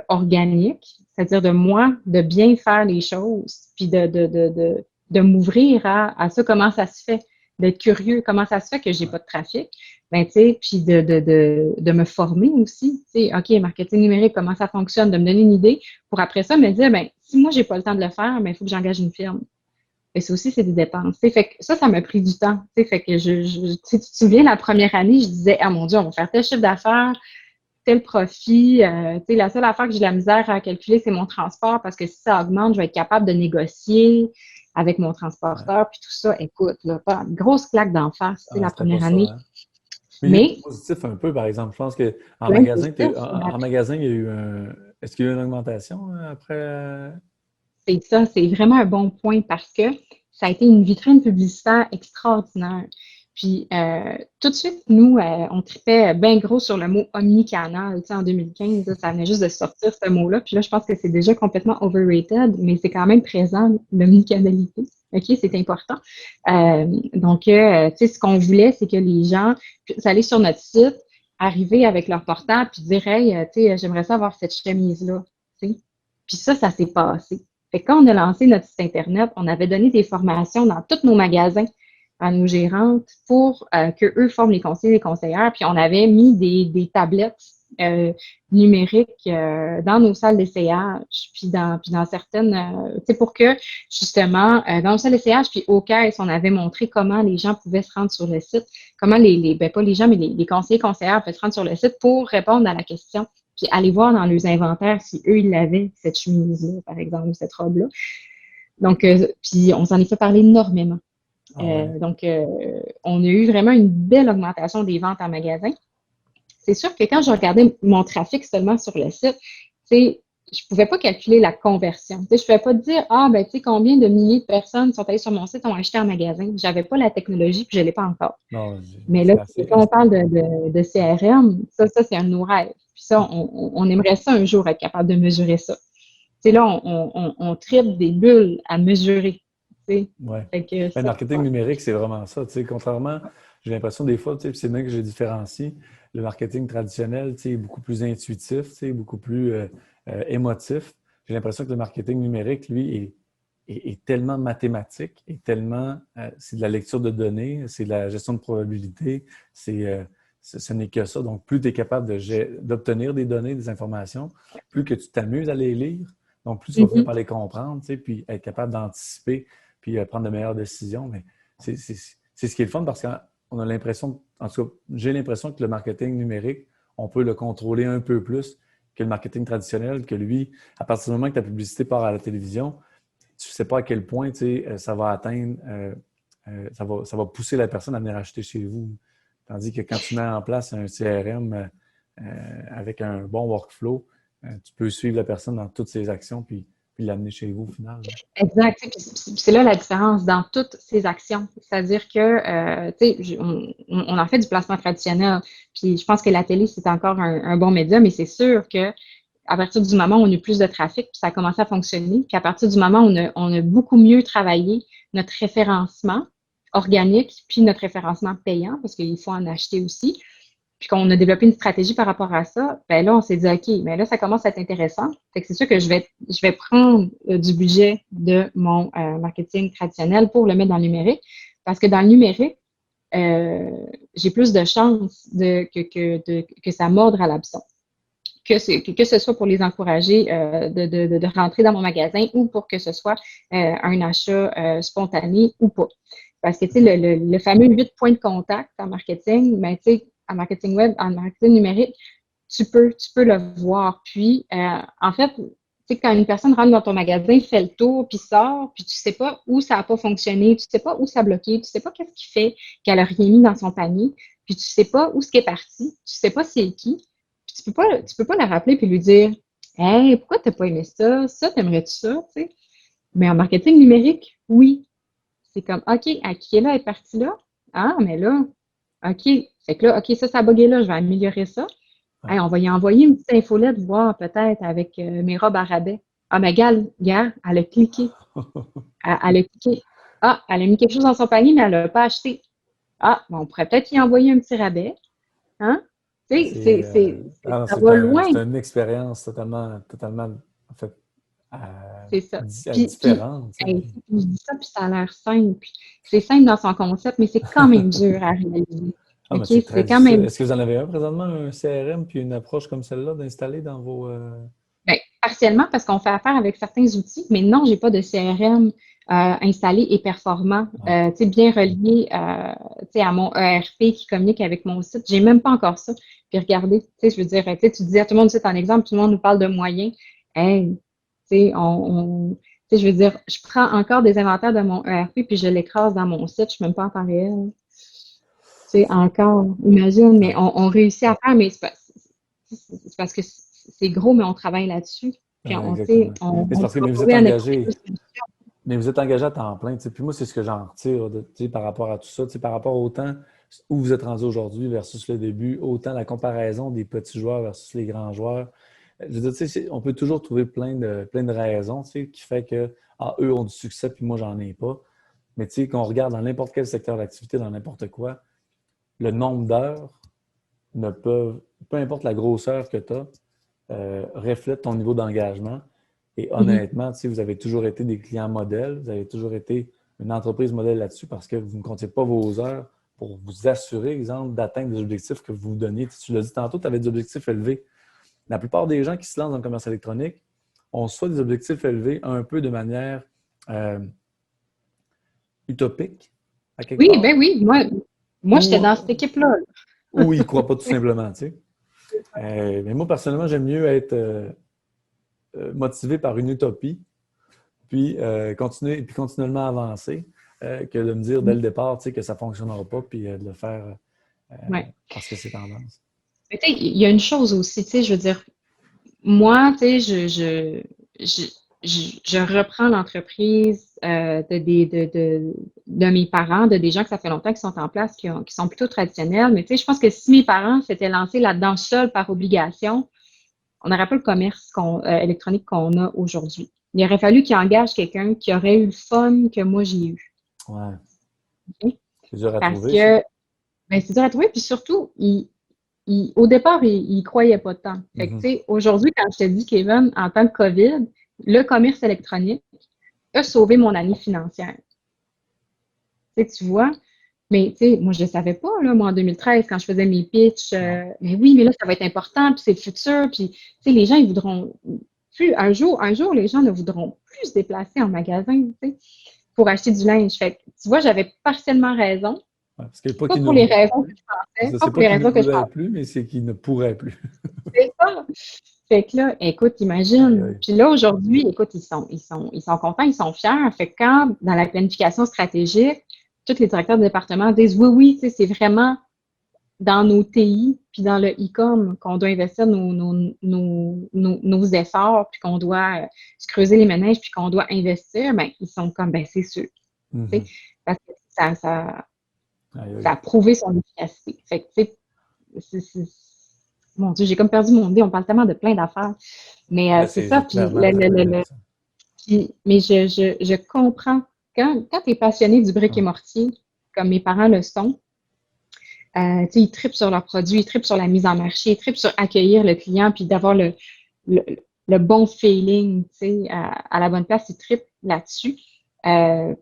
organique, c'est-à-dire de moi, de bien faire les choses, puis de m'ouvrir à ça, comment ça se fait, d'être curieux, comment ça se fait que j'ai pas de trafic, puis de me former aussi, OK, marketing numérique, comment ça fonctionne, de me donner une idée, pour après ça me dire, si moi j'ai pas le temps de le faire, il faut que j'engage une firme. Et ça aussi, c'est des dépenses. Fait que ça m'a pris du temps. Fait que tu te souviens, la première année, je disais, ah mon Dieu, on va faire tel chiffre d'affaires, tel profit. La seule affaire que j'ai de la misère à calculer, c'est mon transport parce que si ça augmente, je vais être capable de négocier avec mon Ouais. transporteur, puis tout ça. Écoute, là, pas une grosse claque d'en face, Ah, la c'était pas première ça, année. hein? Mais il y a eu Mais du positif un peu, par exemple. Je pense qu'en plein de magasin, positifs. en magasin, il y a eu est-ce qu'il y a eu une augmentation après? C'est ça, c'est vraiment un bon point parce que ça a été une vitrine publicitaire extraordinaire. Puis, tout de suite, nous, on tripait bien gros sur le mot omnicanal. En 2015, là, ça venait juste de sortir ce mot-là. Puis là, je pense que c'est déjà complètement overrated, mais c'est quand même présent, l'omnicanalité. OK, c'est important. Donc, ce qu'on voulait, c'est que les gens puissent aller sur notre site, arriver avec leur portable, puis dire, hey, j'aimerais ça avoir cette chemise-là. Puis ça s'est passé. Fait que quand on a lancé notre site Internet, on avait donné des formations dans tous nos magasins à nos gérantes pour qu'eux forment les conseillers et les conseillères. Puis on avait mis des tablettes numériques dans nos salles d'essayage, puis dans certaines, pour que justement, dans nos salles d'essayage, puis au caisse, on avait montré comment les gens pouvaient se rendre sur le site, comment pas les gens, mais les conseillers et conseillères peuvent se rendre sur le site pour répondre à la question puis aller voir dans leurs inventaires si eux, ils l'avaient, cette chemise-là, par exemple, cette robe-là. Donc, puis on s'en est fait parler énormément. Ah ouais. Donc, on a eu vraiment une belle augmentation des ventes en magasin. C'est sûr que quand je regardais mon trafic seulement sur le site, je pouvais pas calculer la conversion. Tu sais, je pouvais pas te dire, ah, ben, tu sais, combien de milliers de personnes sont allées sur mon site, ont acheté en magasin. J'avais pas la technologie, puis je l'ai pas encore. Non, Mais là, c'est assez. quand on parle de CRM, ça, c'est un de nos rêves. Puis ça, on aimerait ça un jour être capable de mesurer ça. Tu sais, là, on triple des bulles à mesurer. Tu sais. Ouais. Fait que Le ça, marketing numérique, c'est vraiment ça. Tu sais, contrairement, j'ai l'impression des fois, tu sais, puis c'est bien que je différencie, le marketing traditionnel, tu sais, est beaucoup plus intuitif, tu sais, beaucoup plus émotif. J'ai l'impression que le marketing numérique, lui, est tellement mathématique, est tellement, c'est de la lecture de données, c'est de la gestion de probabilité, ce n'est que ça. Donc, plus tu es capable d'obtenir des données, des informations, plus que tu t'amuses à les lire, donc plus tu vas finir Mhm. par les comprendre, tu sais, puis être capable d'anticiper puis prendre de meilleures décisions. Mais c'est ce qui est le fun parce qu'on a l'impression, en tout cas, j'ai l'impression que le marketing numérique, on peut le contrôler un peu plus que le marketing traditionnel, que lui, à partir du moment que ta publicité part à la télévision, tu ne sais pas à quel point ça va atteindre, ça va pousser la personne à venir acheter chez vous. Tandis que quand tu mets en place un CRM avec un bon workflow, tu peux suivre la personne dans toutes ses actions puis l'amener chez vous au final. Exact. Puis c'est là la différence dans toutes ces actions. C'est-à-dire que, tu sais, on en fait du placement traditionnel. Puis je pense que la télé, c'est encore un bon média, mais c'est sûr que à partir du moment où on a plus de trafic, puis ça a commencé à fonctionner, puis à partir du moment où on a beaucoup mieux travaillé notre référencement organique, puis notre référencement payant, parce qu'il faut en acheter aussi, puis qu'on a développé une stratégie par rapport à ça, ben là, on s'est dit, OK, mais là, ça commence à être intéressant. Fait que c'est sûr que je vais prendre du budget de mon marketing traditionnel pour le mettre dans le numérique, parce que dans le numérique, euh, j'ai plus de chances que ça mordre à l'hameçon. Que ce soit pour les encourager de rentrer dans mon magasin ou pour que ce soit un achat spontané ou pas. Parce que, tu sais, le fameux 8 points de contact en marketing, ben, tu sais, en marketing web, en marketing numérique, tu peux le voir. Puis, en fait, tu sais, quand une personne rentre dans ton magasin, fait le tour, puis sort, puis tu sais pas où ça n'a pas fonctionné, tu sais pas où ça a bloqué, tu sais pas qu'est-ce qui fait qu'elle a rien mis dans son panier, puis tu sais pas où ce qui est parti, tu sais pas c'est qui, puis tu peux pas la rappeler puis lui dire, hey, pourquoi t'as pas aimé ça? Ça, t'aimerais-tu ça? Tu sais? Mais en marketing numérique, oui. C'est comme, OK, à qui est là, est partie là? Ah, mais là, OK. Fait que là, OK, ça a bugué là, je vais améliorer ça. Ouais. Hey, on va y envoyer une petite infolette, voir peut-être avec mes robes à rabais. Ah, mais gars, elle a cliqué. Elle a cliqué. Ah, elle a mis quelque chose dans son panier, mais elle l'a pas acheté. Ah, on pourrait peut-être y envoyer un petit rabais. Hein? Tu sais, Ah non, ça va loin. c'est une expérience totalement, en fait, C'est ça. Puis différente. Tu sais, hey, je dis ça, puis ça a l'air simple. C'est simple dans son concept, mais c'est quand même dur à réaliser. Ah, OK? mais c'est très C'est quand difficile. même Est-ce que vous en avez un présentement, un CRM, puis une approche comme celle-là d'installer dans vos. ben, partiellement parce qu'on fait affaire avec certains outils, mais non, j'ai pas de CRM installé et performant, Ah, tu sais, bien relié tu sais, à mon ERP qui communique avec mon site. J'ai même pas encore ça. Puis regardez, tu sais, je veux dire, tu sais, tu dis à tout le monde, c'est un exemple, tout le monde nous parle de moyens. Hey, tu sais, tu sais, je veux dire, je prends encore des inventaires de mon ERP puis je l'écrase dans mon site, je suis même pas en temps réel. Tu sais, encore, imagine, mais ouais. on réussit à faire, mais c'est parce que c'est gros, mais on travaille là-dessus. Puis Ouais, on, tu sais, exactement. Mais c'est on parce que va mais vous êtes trouver à notre propre engagé. solution. Mais vous êtes engagé à temps plein. Tu sais. Puis moi, c'est ce que j'en retire tu sais, par rapport à tout ça. Tu sais, par rapport au temps où vous êtes rendu aujourd'hui versus le début, autant la comparaison des petits joueurs versus les grands joueurs. Je veux dire, tu sais, on peut toujours trouver plein de raisons tu sais, qui fait que eux ont du succès puis moi, j'en ai pas. Mais tu sais, qu'on regarde dans n'importe quel secteur d'activité, dans n'importe quoi, le nombre d'heures ne peuvent, peu importe la grosseur que tu as, reflète ton niveau d'engagement. Et Mhm. honnêtement, tu sais, vous avez toujours été des clients modèles, vous avez toujours été une entreprise modèle là-dessus parce que vous ne comptiez pas vos heures pour vous assurer, exemple, d'atteindre des objectifs que vous vous donniez. Tu l'as dit tantôt, tu avais des objectifs élevés. La plupart des gens qui se lancent dans le commerce électronique ont soit des objectifs élevés un peu de manière euh, utopique, à quelque Oui, part, ben oui, moi j'étais ou, dans cette équipe-là. ou ils ne croient pas tout simplement. Tu sais. Mais moi, personnellement, j'aime mieux être motivé par une utopie, puis continuellement avancer, que de me dire dès le départ que ça ne fonctionnera pas, puis de le faire euh, Ouais. parce que c'est tendance. Mais tu sais, il y a une chose aussi, tu sais, je veux dire, moi, tu sais, je, je reprends l'entreprise de mes parents, de des gens que ça fait longtemps qui sont en place, qui sont plutôt traditionnels. Mais tu sais, je pense que si mes parents s'étaient lancés là-dedans seuls par obligation, on n'aurait pas le commerce électronique qu'on a aujourd'hui. Il aurait fallu qu'ils engagent quelqu'un qui aurait eu le fun que moi j'ai eu. Ouais. Ok? C'est dur à Parce trouver, ça. que ben, c'est dur à trouver, puis surtout, au départ, il croyait pas tant. Fait que, tu Mhm. sais, aujourd'hui, quand je te dis, Kevin, en temps de COVID, le commerce électronique a sauvé mon année financière. Tu vois? Mais, tu sais, moi, je ne savais pas, là, moi, en 2013, quand je faisais mes pitchs, Non. mais oui, mais là, ça va être important, puis c'est le futur, puis, tu sais, les gens, ils voudront plus, un jour, les gens ne voudront plus se déplacer en magasin, tu sais, pour acheter du linge. Fait que, tu vois, j'avais partiellement raison. Ouais, parce que pas Pas qu'ils ne pour les voulaient raisons que plus. je pensais, Ça, pas c'est pour pas les qu'ils ne raisons que je voulaient pensais. plus, mais c'est qu'ils ne pourraient plus. C'est ça. Fait que là, écoute, Aïe, imagine. aïe. Puis là, aujourd'hui, écoute, ils sont contents, ils sont fiers. Fait que quand, dans la planification stratégique, tous les directeurs de département disent oui, oui, tu sais, c'est vraiment dans nos TI, puis dans le e-com qu'on doit investir nos efforts, puis qu'on doit se creuser les méninges, puis qu'on doit investir, ben, ils sont comme, ben, c'est sûr. Tu sais, Mhm. parce que Aïe, ça aïe. a prouvé son efficacité. Fait que, tu sais, mon Dieu, j'ai comme perdu mon idée. On parle tellement de plein d'affaires. Mais Ben, c'est ça. c'est Puis, clairement très intéressant. mais je comprends. Quand tu es passionné du brick et Ouais. mortier, comme mes parents le sont, tu sais, ils tripent sur leurs produits, ils tripent sur la mise en marché, ils tripent sur accueillir le client, puis d'avoir le, le bon feeling, tu sais, à la bonne place, ils tripent là-dessus.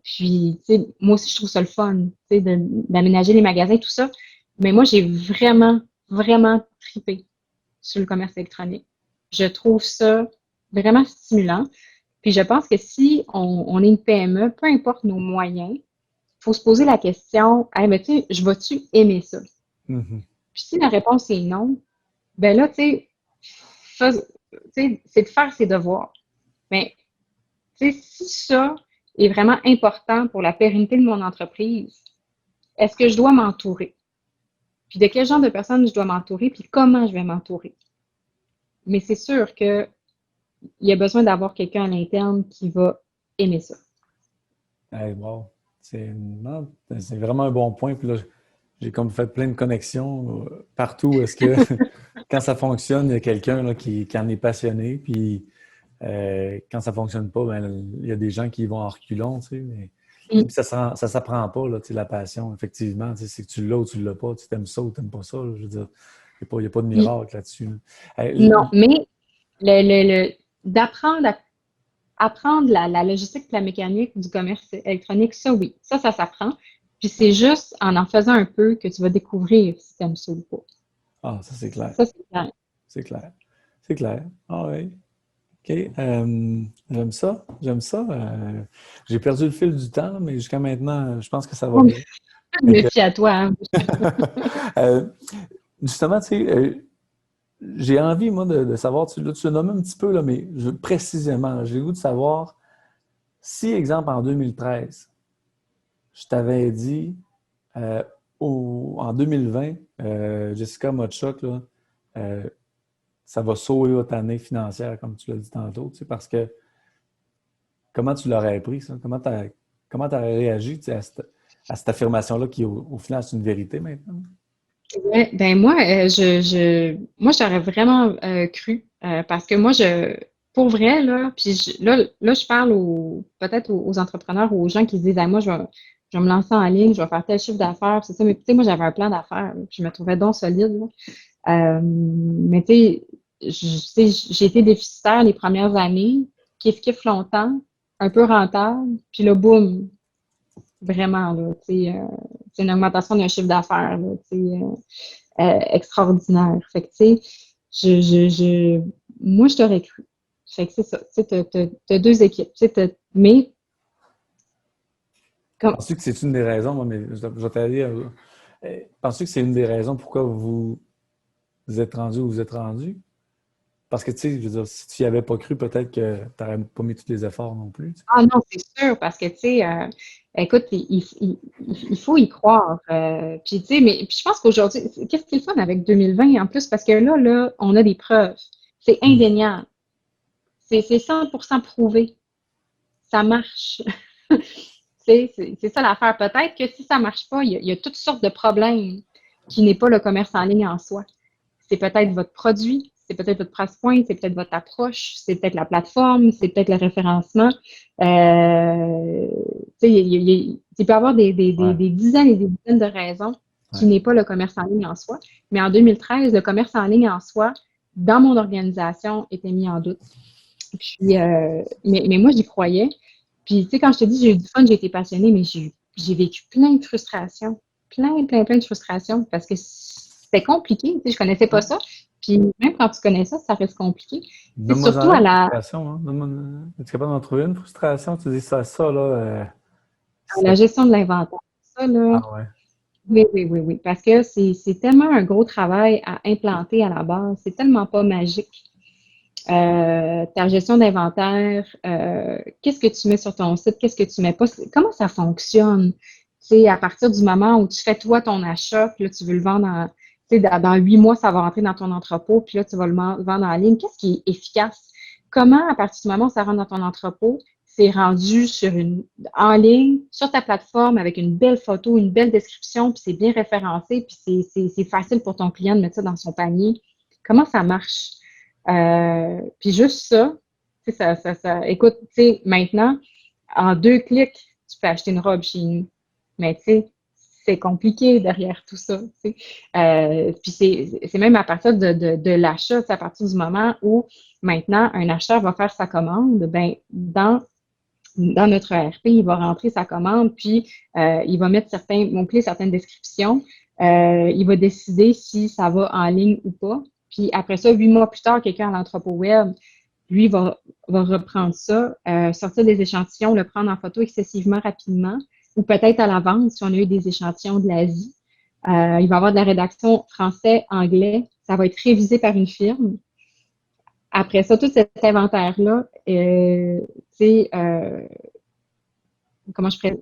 Puis, tu sais, moi aussi, je trouve ça le fun, tu sais, d'aménager les magasins, tout ça. Mais moi, j'ai vraiment, vraiment trippé sur le commerce électronique. Je trouve ça vraiment stimulant. Puis je pense que si on est une PME, peu importe nos moyens, il faut se poser la question, hey, mais tu sais, je vais-tu aimer ça? Mhm. Puis si la réponse est non, ben là, c'est de faire ses devoirs. Mais tu sais, si ça est vraiment important pour la pérennité de mon entreprise, est-ce que je dois m'entourer? Puis de quel genre de personnes je dois m'entourer, puis comment je vais m'entourer? Mais c'est sûr que il y a besoin d'avoir quelqu'un à l'interne qui va aimer ça. Hey, wow. Non, c'est vraiment un bon point. Puis là, j'ai comme fait plein de connexions partout. Est-ce que quand ça fonctionne, il y a quelqu'un là, qui en est passionné, puis quand ça fonctionne pas, ben, il y a des gens qui y vont en reculons, tu sais. Puis Mm. ça s'apprend pas, là, tu sais, la passion, effectivement. Tu sais, c'est que tu l'as ou tu l'as pas, tu t'aimes ça ou tu n'aimes pas ça, là. Je veux dire, il n'y a pas de Mm. miracle là-dessus, là. Non, mais d'apprendre à apprendre la logistique et la mécanique du commerce électronique, ça oui, ça s'apprend. Puis c'est juste en faisant un peu que tu vas découvrir si tu aimes ça ou pas. Ah, ça c'est clair. Ça, c'est clair. C'est clair. C'est clair. Ah oui. OK. J'aime ça. J'aime ça. J'ai perdu le fil du temps, mais jusqu'à maintenant, je pense que ça va bien. Fait que, Merci à toi. Hein. euh, justement, tu sais, j'ai envie, moi, de savoir, là, tu le nommes un petit peu, là, mais précisément, j'ai le goût de savoir si, exemple, en 2013, je t'avais dit, euh, en 2020, Jessica Motchuk, là, euh, ça va sauver votre année financière, comme tu l'as dit tantôt, tu sais, parce que comment tu l'aurais pris, ça? Comment t'aurais réagi, tu sais, à cette affirmation-là qui, au final, c'est une vérité maintenant? Ouais, ben moi, moi, j'aurais vraiment cru parce que moi, pour vrai là, puis là, je parle peut-être aux entrepreneurs ou aux gens qui se disent, ah, moi, je vais me lancer en ligne, je vais faire tel chiffre d'affaires, c'est ça. Mais tu sais, moi, j'avais un plan d'affaires, là, puis je me trouvais donc solide. Là. Mais tu sais, j'ai été déficitaire les premières années, kiff longtemps, un peu rentable, puis là, boum, vraiment là, tu sais, c'est une augmentation d'un chiffre d'affaires, là, tu sais. Extraordinaire. Fait que, tu sais, moi, je t'aurais cru. Fait que c'est ça. Tu sais, t'as deux équipes. Tu sais, mais, comme, Penses-tu que c'est une des raisons, moi, mais je vais t'aller. Penses-tu que c'est une des raisons pourquoi vous êtes rendu où vous êtes rendu? Parce que, tu sais, je veux dire, si tu n'y avais pas cru, peut-être que tu n'aurais pas mis tous les efforts non plus. Tu sais. ah non, c'est sûr, parce que, tu sais, écoute, il faut y croire. Puis, tu sais, mais puis je pense qu'aujourd'hui, qu'est-ce qui est le fun avec 2020 en plus? Parce que là, on a des preuves. C'est indéniable. C'est 100% prouvé. Ça marche. C'est ça l'affaire. Peut-être que si ça marche pas, il y a toutes sortes de problèmes qui n'est pas le commerce en ligne en soi. C'est peut-être votre produit, c'est peut-être votre price point, c'est peut-être votre approche, c'est peut-être la plateforme, c'est peut-être le référencement. Il peut y avoir des dizaines et des dizaines de raisons qui n'est pas le commerce en ligne en soi. Mais en 2013, le commerce en ligne en soi, dans mon organisation, était mis en doute. Puis, mais moi, j'y croyais. Puis, tu sais, quand je te dis j'ai eu du fun, j'ai été passionnée, mais j'ai vécu plein de frustrations. Plein de frustrations parce que c'était compliqué. Tu sais, je connaissais pas ça. Puis, même quand tu connais ça, ça reste compliqué. C'est surtout à la frustration, hein? Es-tu capable d'en trouver une frustration? Tu dis là, à la gestion de l'inventaire. Ça, là, Ah ouais. oui. Parce que c'est tellement un gros travail à implanter à la base. C'est tellement pas magique. Ta gestion d'inventaire, qu'est-ce que tu mets sur ton site, qu'est-ce que tu mets pas, comment ça fonctionne? Tu sais, à partir du moment où tu fais toi ton achat, puis là, tu veux le vendre dans 8 mois, ça va rentrer dans ton entrepôt, puis là, tu vas le vendre en ligne. Qu'est-ce qui est efficace? Comment, à partir du moment où ça rentre dans ton entrepôt, c'est rendu en ligne, sur ta plateforme, avec une belle photo, une belle description, puis c'est bien référencé, puis c'est facile pour ton client de mettre ça dans son panier. Comment ça marche? Puis juste ça, écoute, tu sais, maintenant, en 2 clics, tu peux acheter une robe chez nous. Mais tu sais, c'est compliqué derrière tout ça. Tu sais. Puis c'est même à partir de l'achat, à partir du moment où maintenant un acheteur va faire sa commande, ben dans notre ERP, il va rentrer sa commande, puis il va mettre certains mots-clés, certaines descriptions. Il va décider si ça va en ligne ou pas. Puis après ça, 8 mois plus tard, quelqu'un à l'entrepôt web, lui, va reprendre ça, sortir des échantillons, le prendre en photo excessivement rapidement, ou peut-être à la vente, si on a eu des échantillons de l'Asie. Il va y avoir de la rédaction français, anglais. Ça va être révisé par une firme. Après ça, tout cet inventaire-là, comment je ferais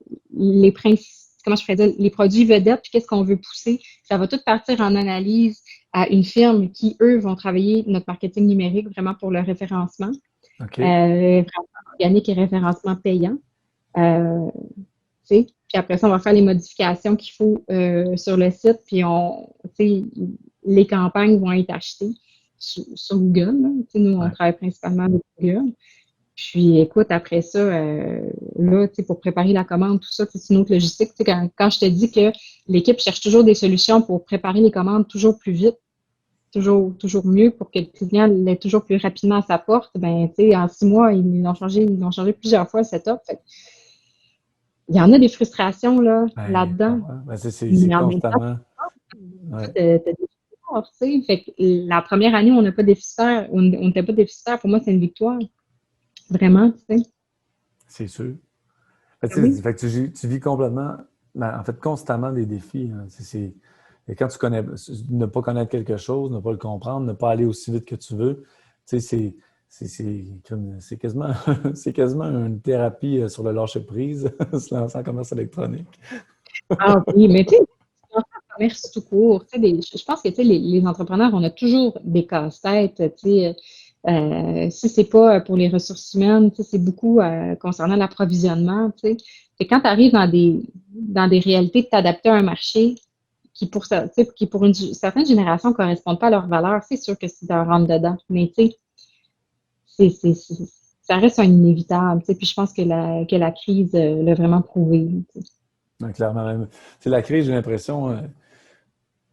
comment je ferais dire, les produits vedettes, puis qu'est-ce qu'on veut pousser. Ça va tout partir en analyse à une firme qui, eux, vont travailler notre marketing numérique vraiment pour le référencement. Vraiment organique et référencement payant. Puis après ça, on va faire les modifications qu'il faut sur le site, puis les campagnes vont être achetées sur Google. Là. Nous, on travaille principalement avec Google. Puis, écoute, après ça, là, pour préparer la commande, tout ça, c'est une autre logistique. Quand je te dis que l'équipe cherche toujours des solutions pour préparer les commandes toujours plus vite, toujours mieux pour que le client l'ait toujours plus rapidement à sa porte, ben, tu sais, en 6 mois, ils l'ont changé plusieurs fois le setup. Il y en a des frustrations là-dedans. C'est constamment. Fait que la première année, on n'a pas déficitaire, on n'était pas déficitaire. Pour moi, c'est une victoire. Vraiment, tu sais. C'est sûr. Fait que tu vis complètement, en fait, constamment des défis. Hein. Et quand tu connais, ne pas connaître quelque chose, ne pas le comprendre, ne pas aller aussi vite que tu veux, tu sais, c'est quasiment, c'est quasiment une thérapie sur le lâcher-prise, se lancer en commerce électronique. Ah oui, mais tu sais, en commerce tout court, tu sais, je pense que tu sais, les entrepreneurs, on a toujours des casse-têtes, tu sais. Si c'est pas pour les ressources humaines, tu sais, c'est beaucoup concernant l'approvisionnement, tu sais. Et quand tu arrives dans des réalités de t'adapter à un marché qui pour une certaine génération ne correspondent pas à leurs valeurs, c'est sûr que c'est un rentre dedans. Mais tu sais, ça reste un inévitable. Tu sais, puis je pense que la crise l'a vraiment prouvé. Tu sais. Clairement même. C'est la crise, j'ai l'impression.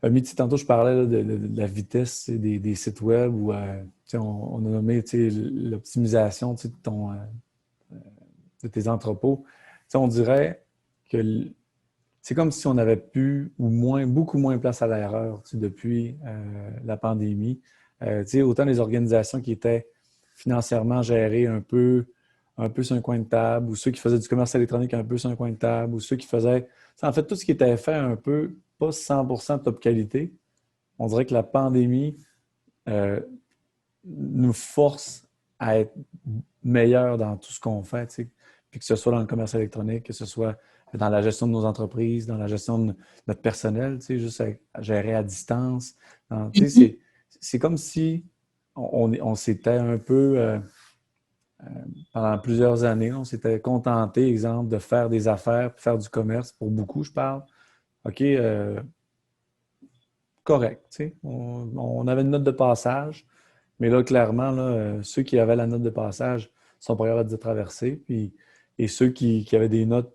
Midi, tantôt, je parlais là, de la vitesse des sites web où on a nommé l'optimisation de tes entrepôts. On dirait que c'est comme si on avait plus ou beaucoup moins place à l'erreur depuis la pandémie. Autant les organisations qui étaient financièrement gérées un peu sur un coin de table, ou ceux qui faisaient du commerce électronique un peu sur un coin de table, ou ceux qui faisaient, en fait, tout ce qui était fait un peu, pas 100% top qualité. On dirait que la pandémie nous force à être meilleurs dans tout ce qu'on fait, puis que ce soit dans le commerce électronique, que ce soit dans la gestion de nos entreprises, dans la gestion de notre personnel, juste à gérer à distance. C'est comme si on s'était un peu, pendant plusieurs années, on s'était contenté, exemple, de faire des affaires, faire du commerce, pour beaucoup, je parle. OK, correct, tu sais. On avait une note de passage, mais là, clairement, là, ceux qui avaient la note de passage sont pas capables de traverser. Et ceux qui avaient des notes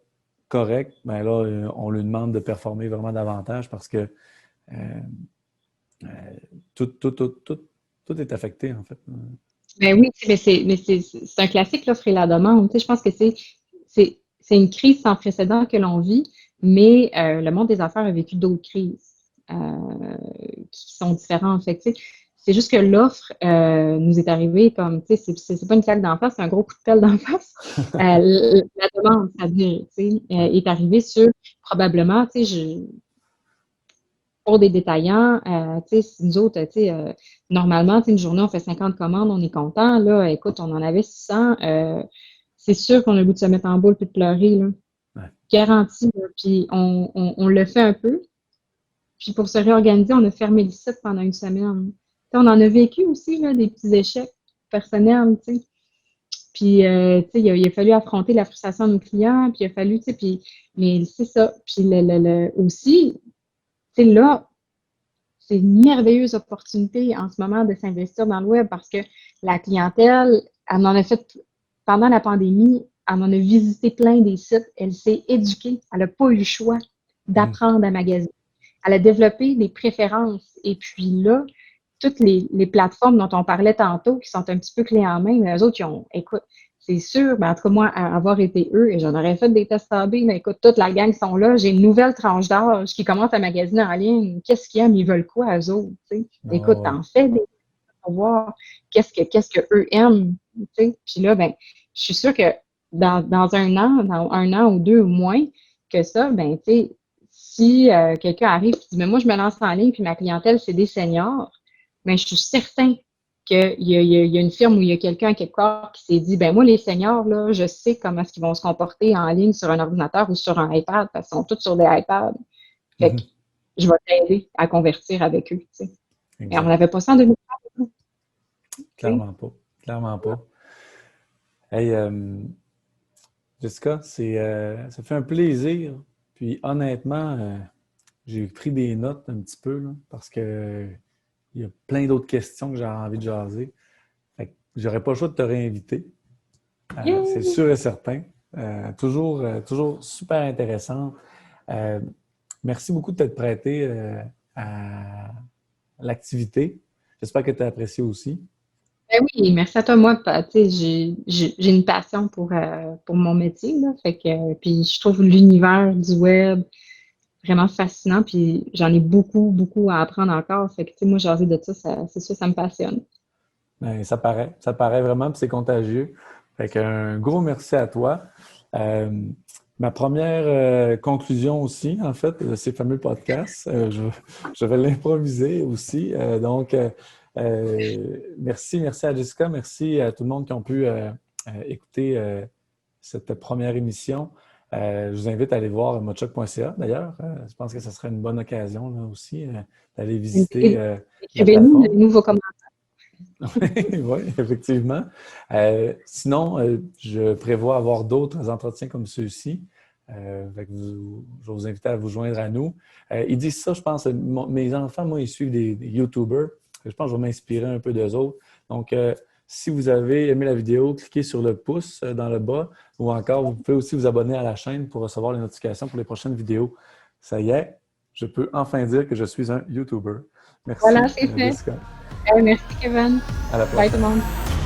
correctes, ben là, on leur demande de performer vraiment davantage parce que euh, euh, tout, tout, tout, tout, tout est affecté, en fait. Ben oui, c'est un classique, l'offre et la demande. Tu sais, je pense que c'est une crise sans précédent que l'on vit, mais le monde des affaires a vécu d'autres crises qui sont différentes. Fait que, tu sais, c'est juste que l'offre nous est arrivée comme, tu sais, c'est pas une claque d'en face, c'est un gros coup de pelle d'en face. La demande, c'est-à-dire, tu sais, Ouais. est arrivée sur probablement, tu sais, pour des détaillants, tu sais, nous autres, tu sais, normalement, tu sais, une journée, on fait 50 commandes, on est content. Là, écoute, on en avait 600. C'est sûr qu'on a le goût de se mettre en boule et de pleurer, là. Ouais. Garanti, là. Puis on le fait un peu. Puis pour se réorganiser, on a fermé le site pendant une semaine. Tu sais, on en a vécu aussi, là, des petits échecs personnels, tu sais. Puis, tu sais, il a fallu affronter la frustration de nos clients, puis il a fallu, tu sais, puis, mais c'est ça. Puis aussi, tu sais, là, c'est une merveilleuse opportunité en ce moment de s'investir dans le web parce que la clientèle, elle en a fait pendant la pandémie, elle en a visité plein des sites, elle s'est éduquée, elle n'a pas eu le choix Mhm. d'apprendre à magasiner. Elle a développé des préférences. Et puis là, toutes les plateformes dont on parlait tantôt, qui sont un petit peu clés en main, mais eux autres, ils ont, écoute, c'est sûr, ben, en tout cas, moi, à avoir été eux, et j'en aurais fait des tests AB, mais écoute, toute la gang sont là. J'ai une nouvelle tranche d'âge qui commence à magasiner en ligne. Qu'est-ce qu'ils aiment? Ils veulent quoi, eux autres? Tu sais? Ah, Écoute, ouais. t'en fais des pour voir qu'est-ce que eux aiment. Tu sais? Puis là, ben, je suis sûre que dans un an ou deux ou moins que ça, ben, tu sais, si quelqu'un arrive et dit, mais moi, je me lance en ligne, puis ma clientèle, c'est des seniors, ben, je suis certain qu'il y a une firme où il y a quelqu'un quelque part qui s'est dit, ben moi, les seniors, là, je sais comment est-ce qu'ils vont se comporter en ligne sur un ordinateur ou sur un iPad, parce qu'ils sont tous sur des iPads. Fait que Mhm. je vais t'aider à convertir avec eux, tu sais. Mais on Exact. n'avait pas ça en 2030, tu sais. Clairement pas. Clairement pas. Hey, Jessica, ça fait un plaisir. Puis honnêtement, j'ai pris des notes un petit peu là, parce que il y a plein d'autres questions que j'ai envie de jaser. Fait que j'aurais pas le choix de te réinviter. C'est Yay! sûr et certain. Toujours super intéressant. Euh, Merci beaucoup de t'être prêté à l'activité. J'espère que tu as apprécié aussi. Ben oui, merci à toi. Moi, tu sais, j'ai une passion pour mon métier, là. Fait que, puis je trouve l'univers du web vraiment fascinant, puis j'en ai beaucoup, beaucoup à apprendre encore. Fait que, tu sais, moi, jaser de c'est sûr, ça me passionne. Ben, ça paraît vraiment, puis c'est contagieux. Fait qu'un gros merci à toi. Euh, Ma première conclusion aussi, en fait, de ces fameux podcasts, je vais l'improviser aussi. Merci à Jessica, merci à tout le monde qui ont pu écouter cette première émission. Je vous invite à aller voir mochoc.ca d'ailleurs. Je pense que ce serait une bonne occasion là, aussi d'aller visiter la Écrivez-nous de plateforme. nouveaux commentaires. Oui, effectivement. Sinon, je prévois avoir d'autres entretiens comme ceux-ci. Je vais vous inviter à vous joindre à nous. Ils disent ça, je pense, mes enfants, moi, ils suivent des YouTubers. Je pense que je vais m'inspirer un peu d'eux autres. Donc, si vous avez aimé la vidéo, cliquez sur le pouce dans le bas ou encore, vous pouvez aussi vous abonner à la chaîne pour recevoir les notifications pour les prochaines vidéos. Ça y est, je peux enfin dire que je suis un YouTuber. Voilà, Merci, c'est fait. Jessica. Merci, Kevin. À la Bye tout le prochaine. monde.